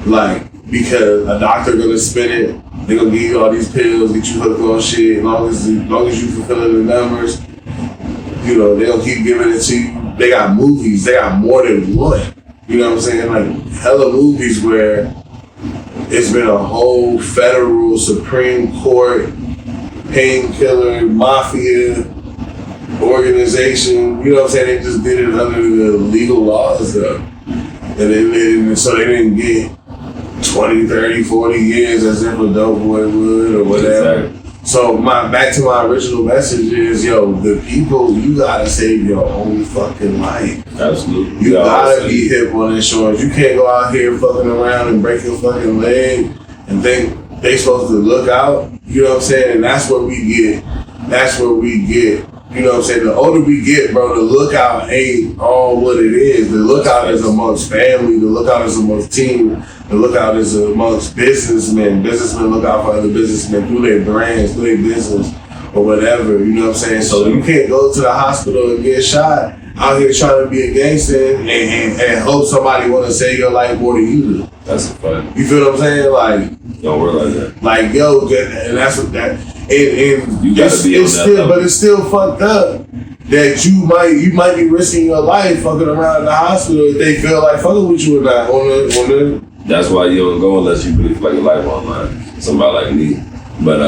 Like, because a doctor gonna spin it, they gonna give you all these pills, get you hooked on shit, as long as you fulfilling the numbers, you know, they gonna keep giving it to you. They got movies, they got more than one. You know what I'm saying? Like, hella movies where it's been a whole federal Supreme Court painkiller mafia organization. You know what I'm saying? They just did it under the legal laws though. And so they didn't get 20, 30, 40 years as if a dope boy would or whatever. Exactly. So back to my original message is, yo, the people, you gotta save your own fucking life. Absolutely. You gotta be hip on insurance. You can't go out here fucking around and break your fucking leg and think they supposed to look out. You know what I'm saying? And that's what we get. You know what I'm saying? The older we get, bro, the lookout ain't all what it is. The lookout is amongst family. The lookout is amongst team. The lookout is amongst businessmen. Businessmen look out for other businessmen through their brands, through their business, or whatever. You know what I'm saying? So you can't go to the hospital and get shot out here trying to be a gangster and hope somebody want to save your life more than you do. That's fun. You feel what I'm saying? Like, don't work like that. Like, yo, and that's what that. And you gotta be on that level. But it's still fucked up that you might be risking your life fucking around in the hospital if they feel like fucking with you or not on the. That's why you don't go unless you really feel like your life online. Somebody like me. But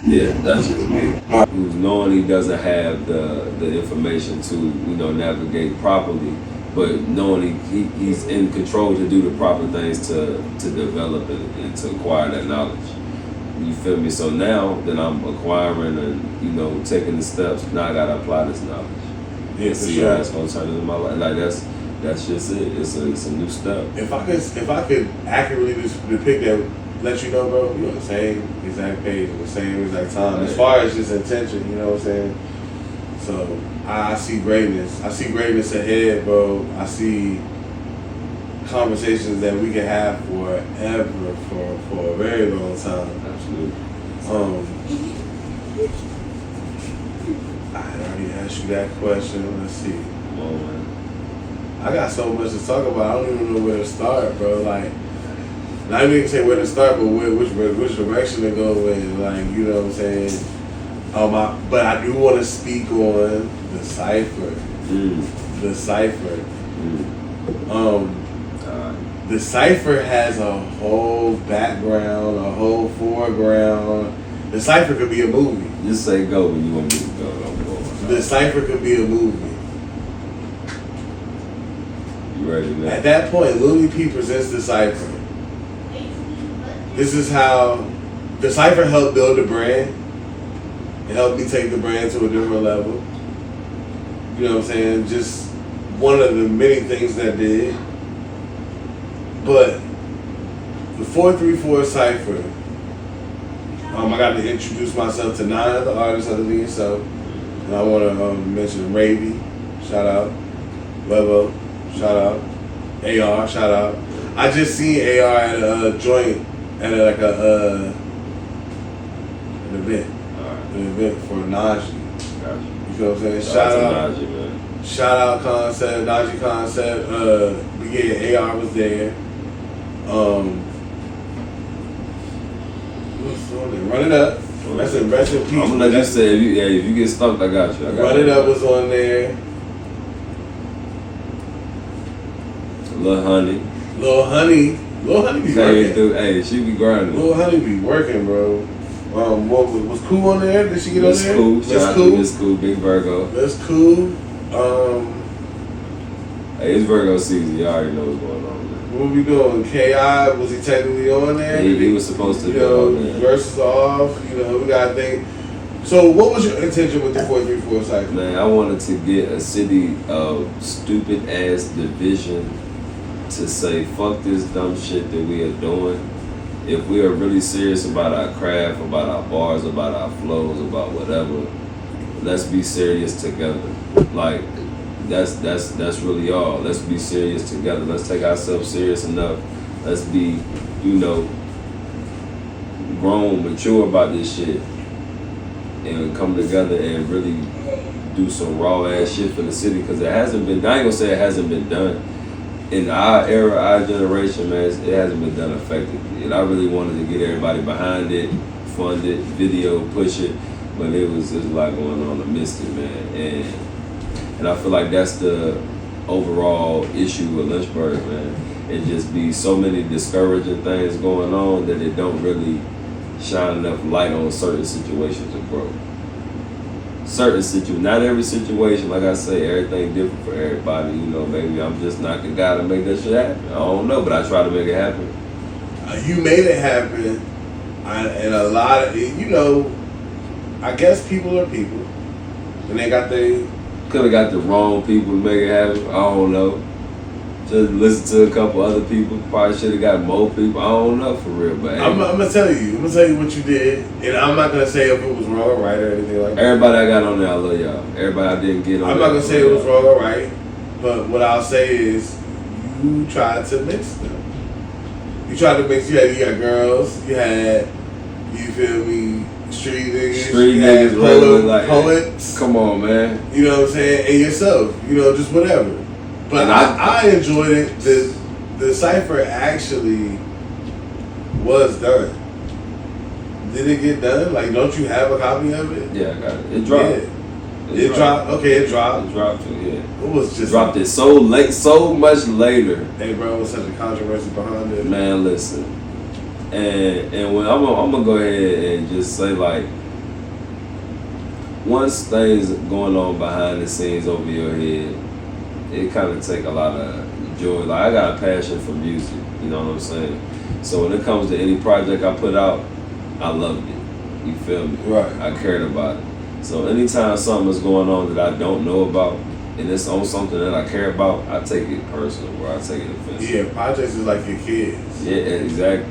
yeah, that's just me. Who's knowing he doesn't have the information to, you know, navigate properly, but knowing he's in control to do the proper things to develop and to acquire that knowledge. You feel me? So now that I'm acquiring and, you know, taking the steps, now I gotta apply this knowledge. Yeah, see how it's gonna turn into my life. Like that's just it. It's a new step. If I could accurately depict that, let you know, bro, you're on the same exact page, the same exact time. As far as just intention, you know what I'm saying? So I see greatness. I see greatness ahead, bro. I see conversations that we can have forever, for a very long time. Absolutely. I had already asked you that question. Let's see. Come on, man. I got so much to talk about. I don't even know where to start, bro. Like, not even say where to start, but which direction to go in. Like, you know what I'm saying? But I do want to speak on the cipher. The cipher. The cipher has a whole background, a whole foreground. The cipher could be a movie. Just say go when you want me to go. The cipher could be a movie. You ready now? At that point, Looney P presents the cipher. This is how the cipher helped build the brand. It helped me take the brand to a different level. You know what I'm saying? Just one of the many things that did. But the 434 cipher, I got to introduce myself to 9 other artists other than yourself. And I want to mention Ravy, shout out. Levo, shout out. AR, shout out. I just seen AR at a joint, at an event. An event for Najee. Gotcha. You feel what I'm saying? Shout out Concept, Najee Concept. Yeah, AR was there. What's on there? Run It Up. Rest in peace. I'm gonna let you say, if you get stumped, I got you. Run It Up was on there. Lil Honey be working. Hey, she be grinding. Lil Honey be working, bro. What was Cool on there? Did she get on there? Miss Cool, Big Virgo. That's cool. Hey, it's Virgo season. You already know what's going on. What we doing? K.I., was he technically on there? He was supposed to be on there. Verses off. We gotta think. So, what was your intention with the 434 cycle? Man, I wanted to get a city of stupid ass division to say fuck this dumb shit that we are doing. If we are really serious about our craft, about our bars, about our flows, about whatever, let's be serious together. Like that's really all. Let's be serious together. Let's take ourselves serious enough. Let's be, grown, mature about this shit, and come together and really do some raw ass shit for the city. Because it hasn't been. I ain't gonna say it hasn't been done. In our era, our generation, man, it hasn't been done effectively. And I really wanted to get everybody behind it, fund it, video, push it, but there's a lot going on amidst it, man. And I feel like that's the overall issue with Lynchburg, man. It just be so many discouraging things going on that it don't really shine enough light on certain situations of growth. Not every situation, like I say, everything different for everybody. Maybe I'm just not the guy to make that shit happen. I don't know, but I try to make it happen. You made it happen, and a lot of, I guess people are people, and they could have got the wrong people to make it happen. I don't know. Just listen to a couple other people. Probably should have got more people. I don't know for real, but I'm gonna tell you. I'm gonna tell you what you did, and I'm not gonna say if it was wrong or right or anything like that. Everybody I got on there, I love y'all. Everybody I didn't get on. I'm not gonna say it was wrong or right, but what I'll say is you tried to mix them. You tried to mix. You got girls. You had, you feel me, street niggas, poets. Come on, man. You know what I'm saying? And yourself. Just whatever. But I enjoyed it. The cipher actually was done. Did it get done? Like, don't you have a copy of it? Yeah, I got it. It dropped. Yeah. It dropped. Okay, it dropped. It dropped it, yeah. It was just dropped it so late, so much later. Hey, bro, what's such a controversy behind it? Man, listen. And when I'm gonna go ahead and just say, like, once things going on behind the scenes over your head, it kind of take a lot of joy. Like, I got a passion for music, you know what I'm saying? So when it comes to any project I put out, I loved it. You feel me? Right. I cared about it. So anytime something is going on that I don't know about, and it's on something that I care about, I take it personal, or I take it offensive. Yeah, projects is like your kids. Yeah, exactly.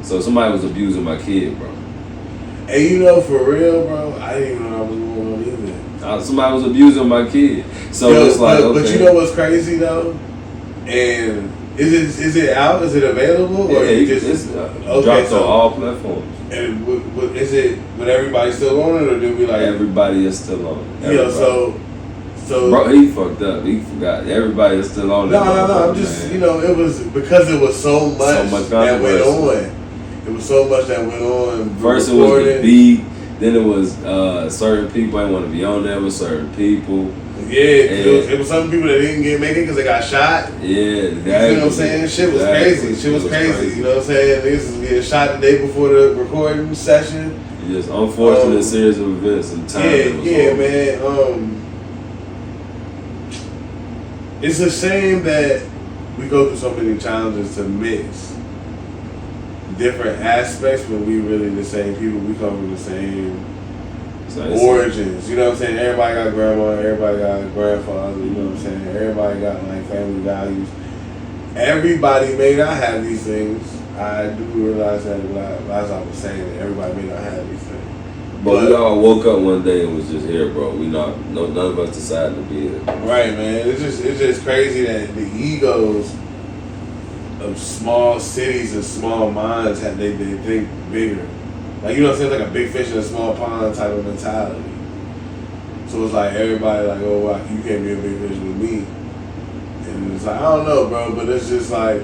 So somebody was abusing my kid, bro. And for real, bro, I didn't even know I was going on either. Somebody was abusing my kid. So it's like, okay. But you know what's crazy though? And is it out? Is it available? Yeah, or it's dropped on all platforms. And would everybody still on it, or did we like? Everybody is still on it. So bro, he fucked up. He forgot. Everybody is still on it. No. I'm just, it was because it was so much that went on. It was so much that went on. First it was the beat. Then it was certain people I want to be on there with certain people. Yeah, it was some people that didn't make it because they got shot. Yeah, you know what I'm saying? Shit was crazy. Shit was crazy. You know what I'm saying? Niggas was getting shot the day before the recording session. Just unfortunate series of events and time. Yeah, man. It's a shame that we go through so many challenges to mix different aspects, but we really the same people. We come from the same origins. You know what I'm saying? Everybody got grandma, everybody got grandfather, you know what I'm saying? Everybody got like family values. Everybody may not have these things. I do realize that as I was saying, that everybody may not have these things. But we all woke up one day and was just here, bro. None of us decided to be here. Right, man. It's just crazy that the egos of small cities and small minds they think bigger. Like, you know what I'm saying? Like a big fish in a small pond type of mentality. So it's like everybody like, oh, wow, you can't be a big fish with me. And it's like, I don't know, bro, but it's just like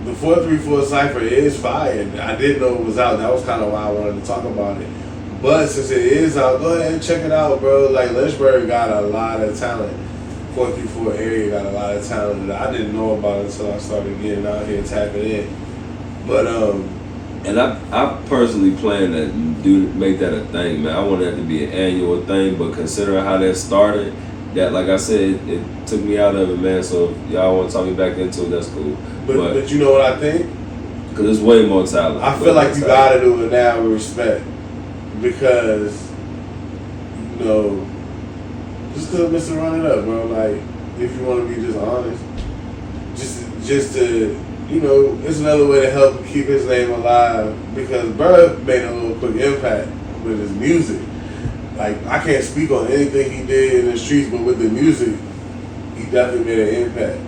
the 434 Cypher is fire. I didn't know it was out. That was kind of why I wanted to talk about it. But since it is out, go ahead and check it out, bro. Like Lynchburg got a lot of talent. 434 area got a lot of talent that I didn't know about until I started getting out here tapping in. But and I personally plan to make that a thing, man. I want that to be an annual thing, but considering how that started, that like I said, it took me out of it, man. So if y'all want to talk me back into it, that's cool. But you know what I think? Because there's way more talent. I feel like you gotta do it now with respect, because you know. Just to Mr. Run It Up, bro. Like, if you want to be just honest, just to, you know, it's another way to help keep his name alive, because bro made a little quick impact with his music. Like, I can't speak on anything he did in the streets, but with the music, he definitely made an impact.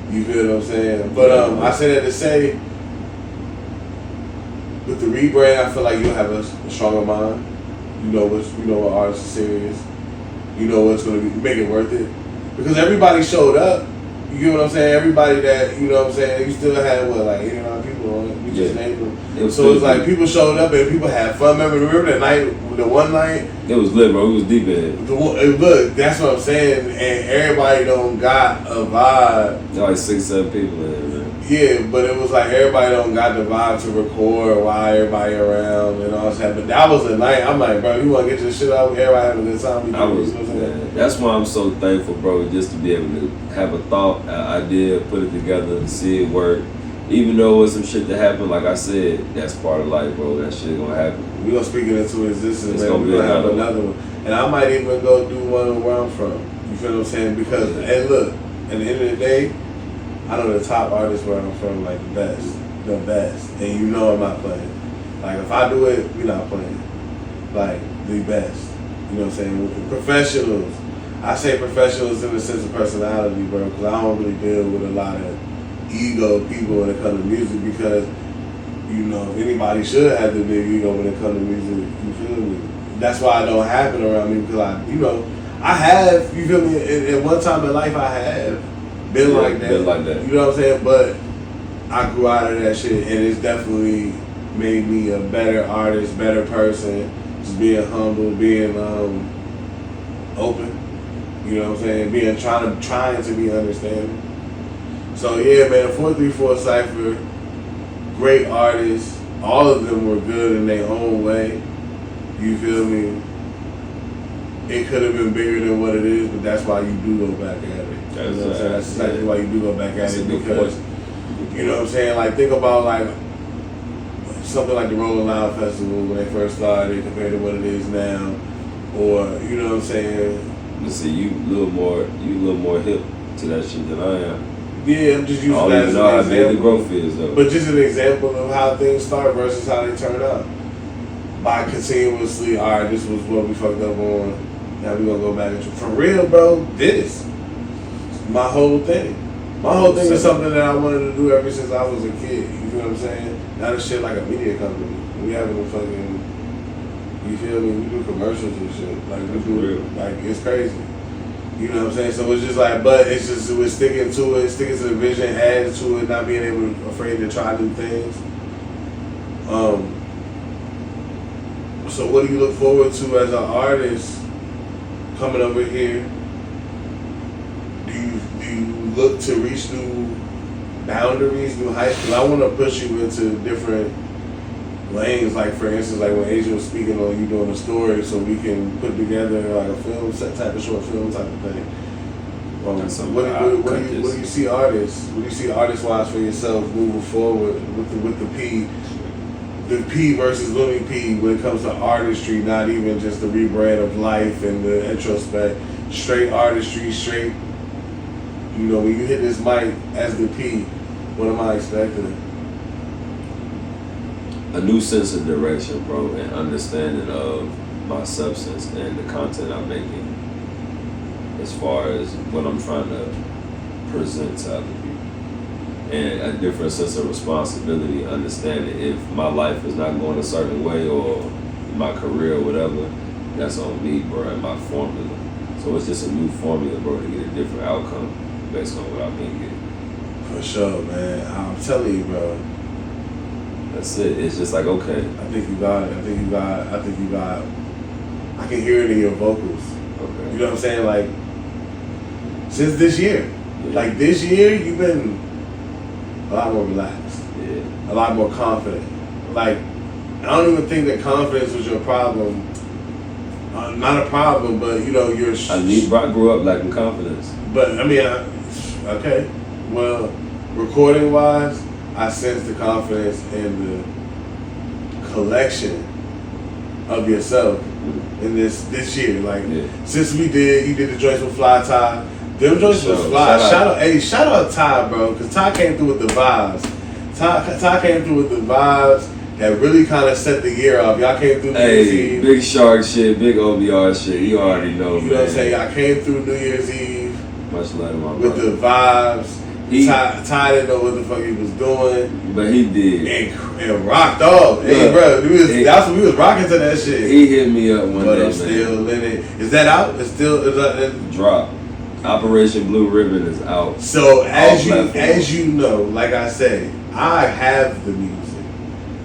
You feel what I'm saying? But I say that to say, with the rebrand, I feel like you'll have a stronger mind. You know what artists are serious. You know what's going to make it worth it. Because everybody showed up. You get what I'm saying? Everybody that, you know what I'm saying, you still had, what, like 89 people on it? We just named them. So it's like people showed up and people had fun. Remember that night, the one night? It was lit, bro. It was deep in it. Look, that's what I'm saying. And everybody don't got a vibe. There like 6-7 people in it, man. Yeah, but it was like everybody don't got the vibe to record while everybody around and all that. But that was the night. I'm like, bro, you want to get your shit out? Everybody having a good time. That's why I'm so thankful, bro, just to be able to have a thought, an idea, put it together, and see it work. Even though it's some shit that happened, like I said, that's part of life, bro. That shit gonna happen. We gonna speak it into existence, man. We gonna have another one. And I might even go do one where I'm from. You feel what I'm saying? Because, and look, at the end of the day, I know the top artists where I'm from, like the best. And you know I'm not playing. Like if I do it, we're not playing. Like the best. You know what I'm saying? Professionals. I say professionals in the sense of personality, bro, because I don't really deal with a lot of ego people when it comes to music, because, you know, anybody should have the big ego when it comes to music. You feel me? That's why it don't happen around me, because I have, you feel me, at one time in life I have been like that. You know what I'm saying? But I grew out of that shit, and it's definitely made me a better artist, better person. Just being humble, being open. You know what I'm saying? Trying to be understanding. So yeah, man, 434 Cypher, great artists. All of them were good in their own way. You feel me? It could have been bigger than what it is, but that's why you do go back at it. That's exactly why you do go back at it, because you know what I'm saying. Like think about like something like the Rolling Loud Festival when they first started compared to what it is now, or you know what I'm saying. Let's see, you a little more hip to that shit than I am. Yeah, I'm just using that as an example. How big the growth is, though. But just an example of how things start versus how they turn out. By continuously, all right, this was what we fucked up on. Now we gonna go back and for real, bro. This my whole thing. My whole thing is something that I wanted to do ever since I was a kid. You feel what I'm saying? Now this shit like a media company. We having a fucking, you feel me? We do commercials and shit. Like we do, like it's crazy. You know what I'm saying? So it's just like, but it's just we're sticking to it, sticking to the vision, adding to it, not being afraid to try new things. So what do you look forward to as an artist coming over here? Do you look to reach new boundaries, new heights? Because I want to push you into different lanes. Like for instance, like when Asia was speaking on you doing a story, so we can put together like a film set type of short film type of thing. What do you see artists? What do you see artist wise for yourself moving forward with the P versus Looney P when it comes to artistry, not even just the rebrand of life and the introspect, straight artistry, straight. You know, when you hit this mic as the P, what am I expecting? A new sense of direction, bro, and understanding of my substance and the content I'm making as far as what I'm trying to present to other people. And a different sense of responsibility, understanding if my life is not going a certain way or my career or whatever, that's on me, bro, and my formula. So it's just a new formula, bro, to get a different outcome based on what I've been getting. For sure, man. I'm telling you, bro. That's it. It's just like, okay. I think you got it. I can hear it in your vocals. Okay. You know what I'm saying? Like, since this year. Yeah. Like, this year, you've been a lot more relaxed. Yeah. A lot more confident. Like, I don't even think that confidence was your problem. Not a problem, but, you know, I grew up lacking confidence. But, I mean, okay. Well, recording-wise, I sense the confidence and the collection of yourself in this year. Like, since you did the joints with Fly Ty. Them joints was fly. Shout out Ty, bro, because Ty came through with the vibes. Ty came through with the vibes that really kind of set the year off. Y'all came through New Year's Eve. Big Shark shit, big OBR shit. You already know, You know what I'm saying? Y'all came through New Year's Eve. Much love to my with brother. The vibes. Ty didn't know what the fuck he was doing. But he did. And rocked off. Hey, bro, that's when we was rocking to that shit. He hit me up one day, But I'm still in it. Is that out? It's still... Drop. Operation Blue Ribbon is out. So as you know, like I say, I have the music.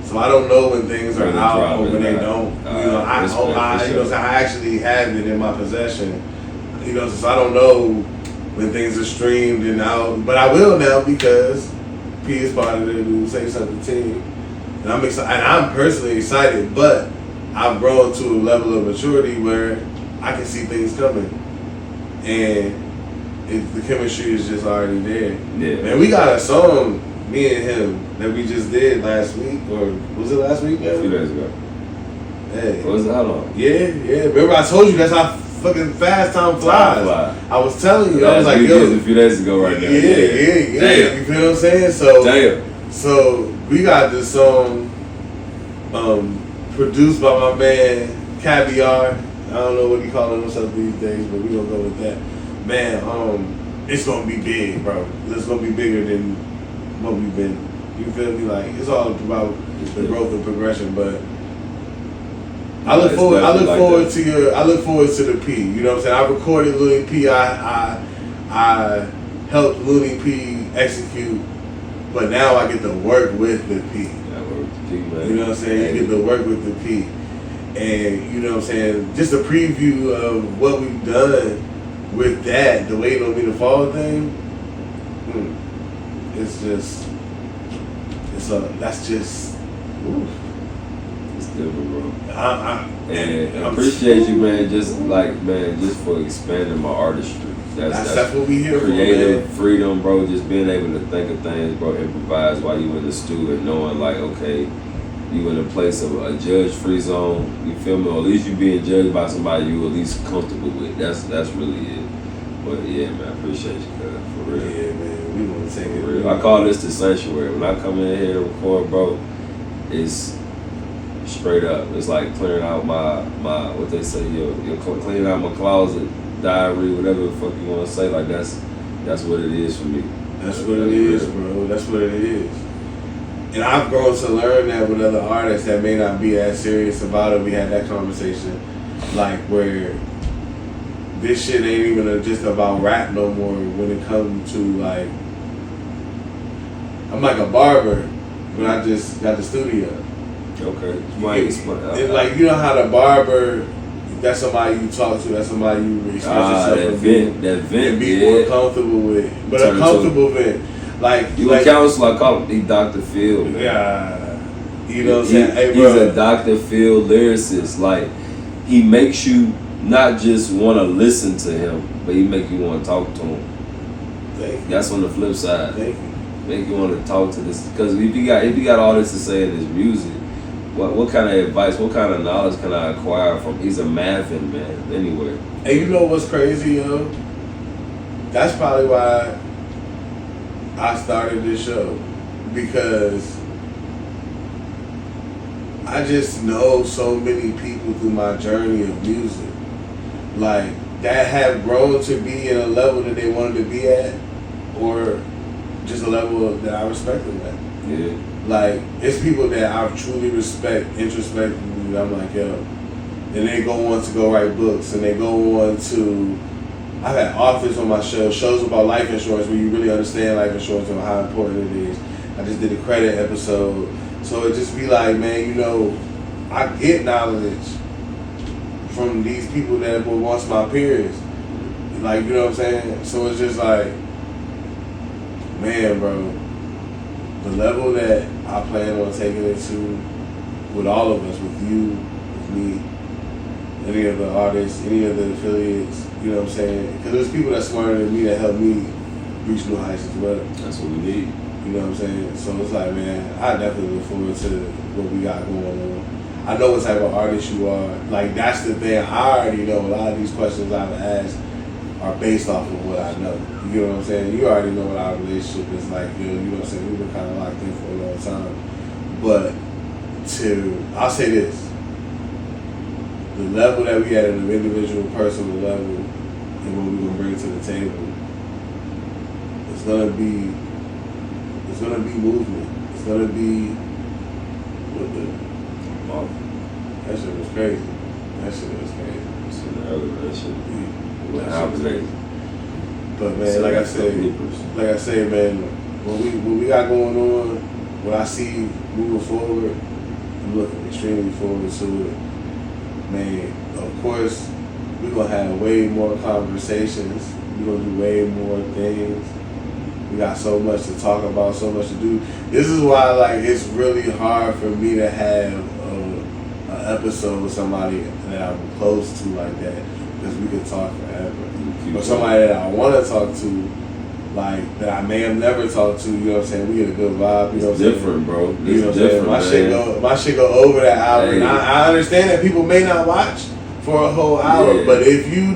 So I don't know when things are out or when they don't. I actually have it in my possession. You know, so I don't know when things are streamed and out. But I will now because P is part of the new Say Something team. And I'm excited. And I'm personally excited, but I've grown to a level of maturity where I can see things coming. And the chemistry is just already there. Yeah. Man, we got a song, me and him, that we just did last week, or was it last week, man? A few days ago. Hey. What was it? How long? Yeah. Remember I told you that's how fucking fast time flies. I was telling you, I was like, yo. A few days ago right now. Yeah. Damn. You feel what I'm saying? So we got this song produced by my man Caviar. I don't know what he calling himself these days, but we gonna go with that. Man, it's gonna be big, bro. It's gonna be bigger than what we've been. You feel me? Like, it's all about the growth and progression. But I look forward to the P. You know what I'm saying? I recorded Looney P. I helped Looney P execute, but now I get to work with the P. You know what I'm saying? You get to work with the P. And, you know what I'm saying, just a preview of what we've done with that, the Waiting on Me to Fall thing, that's just, oof. It's different, bro. I appreciate you, man, just for expanding my artistry. That's what we here for, creative freedom, bro, just being able to think of things, bro, improvise while you in the studio and knowing, like, okay, you in a place of a judge-free zone, you feel me? Or at least you being judged by somebody you at least comfortable with. That's really it. But yeah, man, I appreciate you, cuz, for real. Yeah, man, we want to take it real. I call this the sanctuary. When I come in here to record, bro, it's straight up. It's like clearing out my what they say, you're cleaning out my closet, diary, whatever the fuck you want to say. Like that's what it is for me. That's what it is, bro. That's what it is. And I've grown to learn that with other artists that may not be as serious about it. We had that conversation, like, where this shit ain't even just about rap no more when it comes to, like, I'm like a barber, but I just got the studio. Okay. Like, you know how the barber, that's somebody you talk to, that's somebody you express yourself with. That vent, and be more comfortable with. But a comfortable vent. Like, you a counselor, I call him Dr. Phil. Yeah. You know what I'm saying? Hey, he's a Dr. Phil lyricist. Like, he makes you not just want to listen to him, but he make you want to talk to him. Thank you. That's on the flip side. Thank you. Make you want to talk to this, because if you got all this to say in his music, what kind of advice, what kind of knowledge can I acquire from? He's a mathing man anyway. And you know what's crazy, yo? That's probably why I started this show, because I just know so many people through my journey of music, like, that have grown to be in a level that they wanted to be at, or just a level that I respect them at. Yeah. Like, it's people that I truly respect introspectively. I'm like, yo, and they go on to go write books, and they go on to, I've had authors on my shows about life insurance, where you really understand life insurance and how important it is. I just did a credit episode So it just be like, man, you know, I get knowledge from these people that were once my peers. Like, you know what I'm saying? So it's just like, man, bro, the level that I plan on taking it to with all of us, with you, with me, any of the artists, any of the affiliates, you know what I'm saying? Because there's people that's smarter than me that help me reach new heights as well. That's what we need. You know what I'm saying? So it's like, man, I definitely look forward to what we got going on. I know what type of artist you are. Like, that's the thing. I already know a lot of these questions I've asked are based off of what I know. You know what I'm saying? You already know what our relationship is like. You know what I'm saying? We've been kind of locked in for a long time. But I'll say this. The level that we at an individual personal level and what we're going to bring to the table, it's going to be movement. It's going to be that shit was crazy. That shit was crazy. That shit was crazy. But man, like I say, man, what we got going on, what I see moving forward, I'm looking extremely forward to it. Man, of course, we're gonna have way more conversations. We're gonna do way more things. We got so much to talk about, so much to do. This is why, like, it's really hard for me to have an episode with somebody that I'm close to like that, because we could talk forever. But somebody that I want to talk to, like, that I may have never talked to, you know what I'm saying? We get a good vibe, you know what I'm saying? It's different, bro. It's you know what I'm different, saying? My shit go over that hour. Hey. And I understand that people may not watch for a whole hour, but if you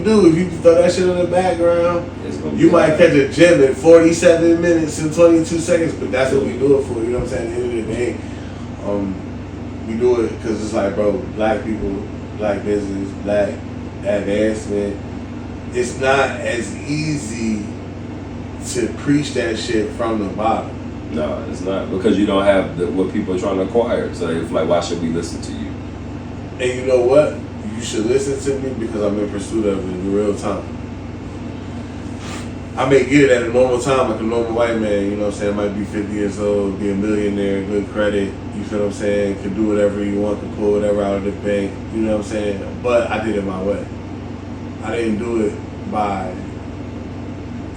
throw that shit in the background, you might catch a gem in 47 minutes and 22 seconds, but that's what we do it for, you know what I'm saying? At the end of the day, we do it because it's like, bro, black people, black business, black advancement. It's not as easy to preach that shit from the bottom. No, it's not, because you don't have what people are trying to acquire. So it's like, why should we listen to you? And you know what? You should listen to me because I'm in pursuit of it in real time. I may get it at a normal time, like a normal white man, you know what I'm saying? Might be 50 years old, be a millionaire, good credit, you feel what I'm saying? Can do whatever you want, can pull whatever out of the bank, you know what I'm saying? But I did it my way. I didn't do it by,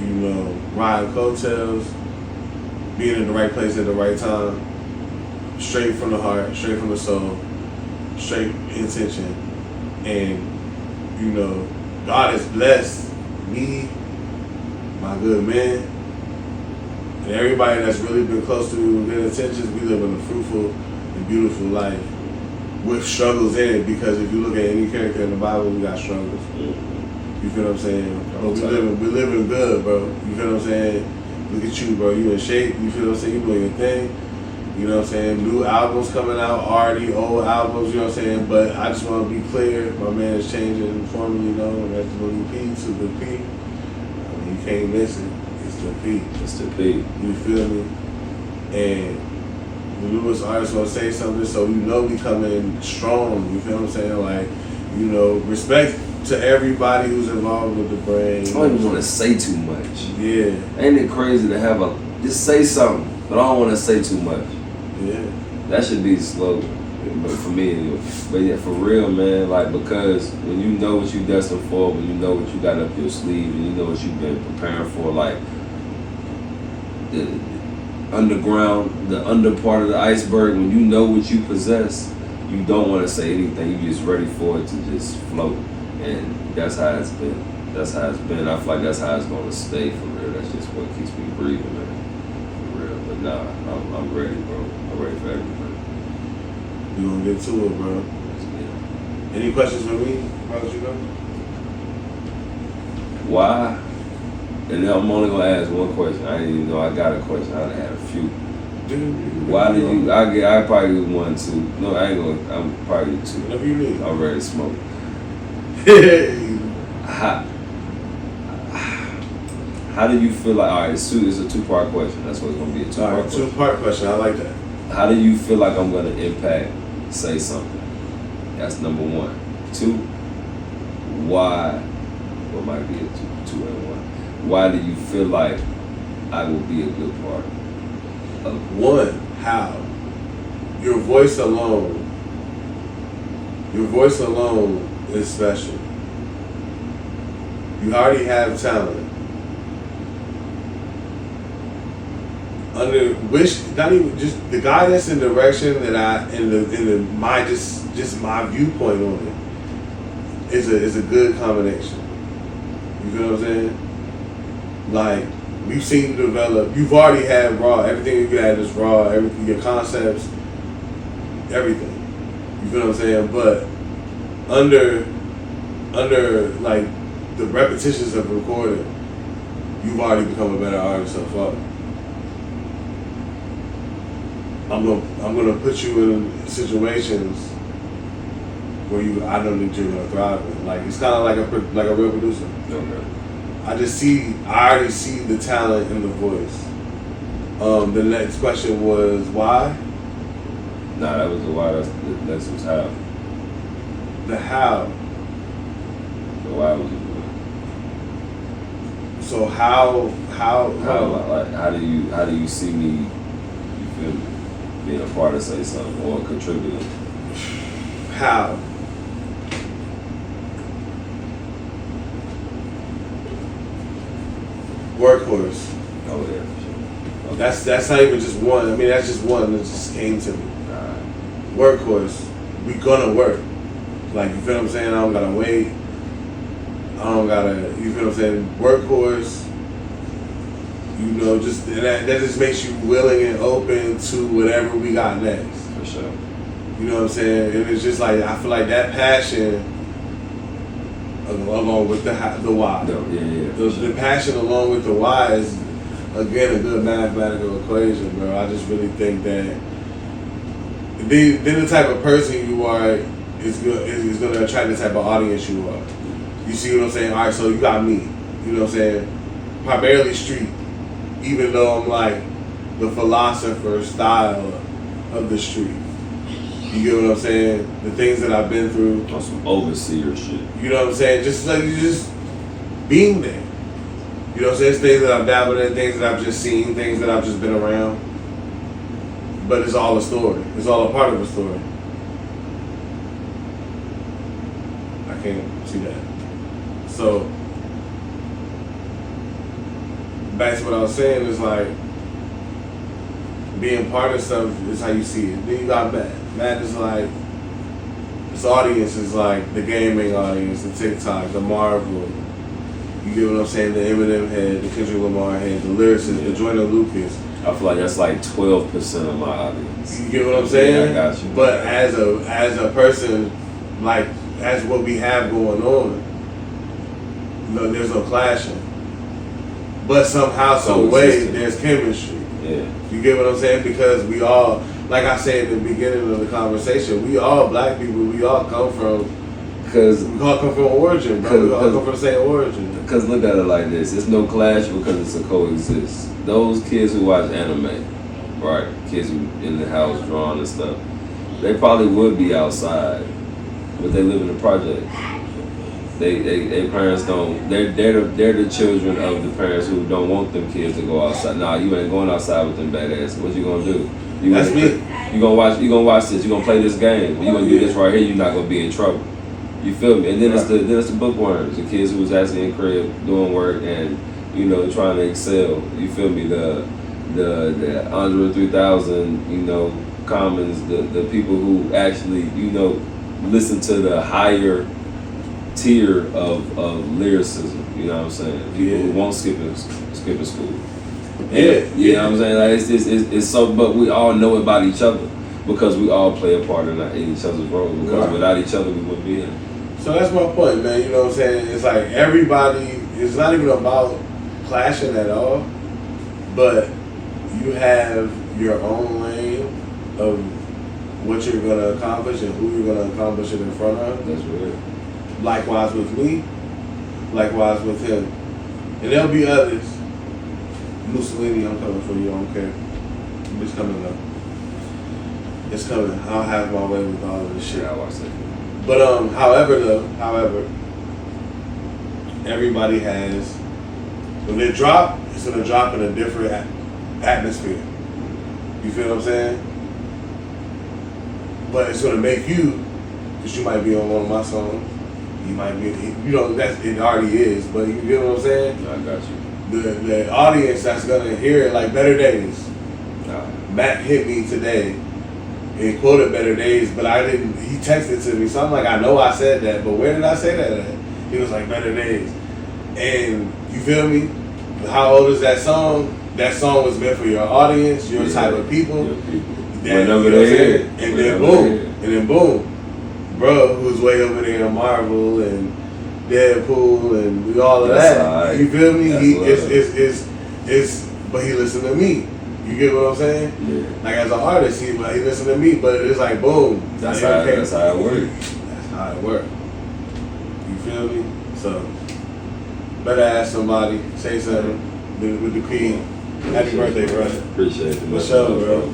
you know, riding coattails, being in the right place at the right time, straight from the heart, straight from the soul, straight intention. And, you know, God has blessed me, my good man, and everybody that's really been close to me with good intentions. We live in a fruitful and beautiful life with struggles in it, because if you look at any character in the Bible, we got struggles. You feel what I'm saying? But we living good, bro. You feel what I'm saying? Look at you, bro. You in shape. You feel what I'm saying? You doing your thing. You know what I'm saying? New albums coming out, already old albums, you know what I'm saying? But I just want to be clear. My man is changing, formerly known as the Little P to the P. I mean, you can't miss it. It's the P. It's the P. You feel me? And the newest artist will say something, so you know we coming strong. You feel what I'm saying? Like, you know, respect to everybody who's involved with the brand. I don't even want to say too much. Yeah. Ain't it crazy to have just say something, but I don't want to say too much. Yeah. That should be the slogan, but for me anyway. But yeah, for real, man, like, because when you know what you destined for, when you know what you got up your sleeve, and you know what you've been preparing for, like, the underground, the under part of the iceberg, when you know what you possess, you don't want to say anything. You just ready for it to just float. And that's how it's been. That's how it's been. I feel like that's how it's going to stay, for real. That's just what keeps me breathing, man. For real. But nah, I'm ready, bro. I'm ready for everything. We gonna get to it, bro. Yeah. Any questions for me? How did you go? Why? And then I'm only gonna ask one question. I didn't even know I got a question. I had a few. Dude, why did you? I probably one, two. No, I ain't gonna. I'm probably two. Whatever you need. I'm ready to smoke. How do you feel like? All right, it's a two-part question. That's what it's gonna be. A two-part question. Two-part question. I like that. How do you feel like I'm gonna impact Say Something? That's number one. Two, why? What might be a two and one? Why do you feel like I will be a good part of? One, how? your voice alone is special. You already have talent. Under which, not even just the guidance and direction that my just my viewpoint on it is a good combination. You feel what I'm saying? Like, we've seen you develop. You've already had raw. Everything you had is raw. Everything, your concepts, everything. You feel what I'm saying? But under like the repetitions of recording, you've already become a better artist so far. I'm gonna put you in situations where I don't think you're gonna thrive in. Like, it's kind of like a real producer. Okay. I already see the talent in the voice. The next question was why? Nah, that was the why. The next was how. The how. The why was it? So how do you see me? You feel me? Being a part of Say Something or contributing? How? Workhorse. Oh yeah, for sure. Okay. That's not even just one. I mean, that's just one that just came to me. Right. Workhorse. We gonna work. Like, you feel what I'm saying? I don't gotta wait. You feel what I'm saying? Workhorse. You know, just that just makes you willing and open to whatever we got next. For sure. You know what I'm saying? And it's just like, I feel like that passion, along with the why. No, yeah. The passion along with the why is, again, a good mathematical equation, bro. I just really think that then the type of person you are is going to attract the type of audience you are. You see what I'm saying? All right, so you got me. You know what I'm saying? Primarily street. Even though I'm like the philosopher style of the street. You get what I'm saying? The things that I've been through. On some overseer shit. You know what I'm saying? Just like you just being there. You know what I'm saying? It's things that I've dabbled in, things that I've just seen, things that I've just been around. But it's all a story. It's all a part of a story. I can't see that. So, back to what I was saying is like, being part of stuff is how you see it. Then you got Matt. Matt is like, this audience is like the gaming audience, the TikTok, the Marvel. You get what I'm saying? The Eminem head, the Kendrick Lamar head, the lyricist, the Joyner Lucas. I feel like that's like 12% of my audience. You get what I'm saying? Yeah, I got you. But as a person, like, as what we have going on, no, there's no clashing. But somehow, some way, there's chemistry. Yeah. You get what I'm saying? Because we all, like I said in the beginning of the conversation, we all black people, we all come from origin, bro. We all come from the same origin. Because look at it like this. It's no clash because it's a coexist. Those kids who watch anime, right? Kids who in the house drawing and stuff, they probably would be outside, but they live in the project. They parents don't. They're the children of the parents who don't want them kids to go outside. Nah, you ain't going outside with them badass. What you gonna do? That's me. You gonna watch this. You gonna play this game. You gonna do this right here. You're not gonna be in trouble. You feel me? And then it's the bookworms, the kids who was actually in crib doing work and trying to excel. You feel me? The Andre 3000, Commons, the people who actually listen to the higher tier of lyricism, you know what I'm saying? People who won't skipping school. You know what I'm saying? Like it's so, but we all know about each other because we all play a part in each other's role. Because without each other, we wouldn't be here. So that's my point, man. You know what I'm saying? It's like everybody. It's not even about clashing at all, but you have your own lane of what you're gonna accomplish and who you're gonna accomplish it in front of. That's real. Likewise with me, likewise with him. And there'll be others. Mussolini, I'm coming for you, I don't care. It's coming up. It's coming. I'll have my way with all of this shit. I watch it. But however, everybody has, when they drop, it's gonna drop in a different atmosphere. You feel what I'm saying? but it's gonna make you, because you might be on one of my songs. You might be, you know, that's it already is. But you get what I'm saying? I got you. The audience that's gonna hear it, like Better Days. Matt hit me today and quoted Better Days, but I didn't. He texted to me, so I'm like, I know I said that, but where did I say that at? He was like, Better Days. And you feel me? How old is that song? That song was meant for your audience, your type of people. That, whenever they hear it. And then boom. Bro, who's way over there in Marvel and Deadpool and all of that. Right. You feel me? But he listened to me. You get what I'm saying? Yeah. Like as an artist, he listened to me, but it's like boom. That's how it works. That's how it works. You feel me? So better ask somebody, say something with the P. Happy birthday, brother. Appreciate it. What's up, bro?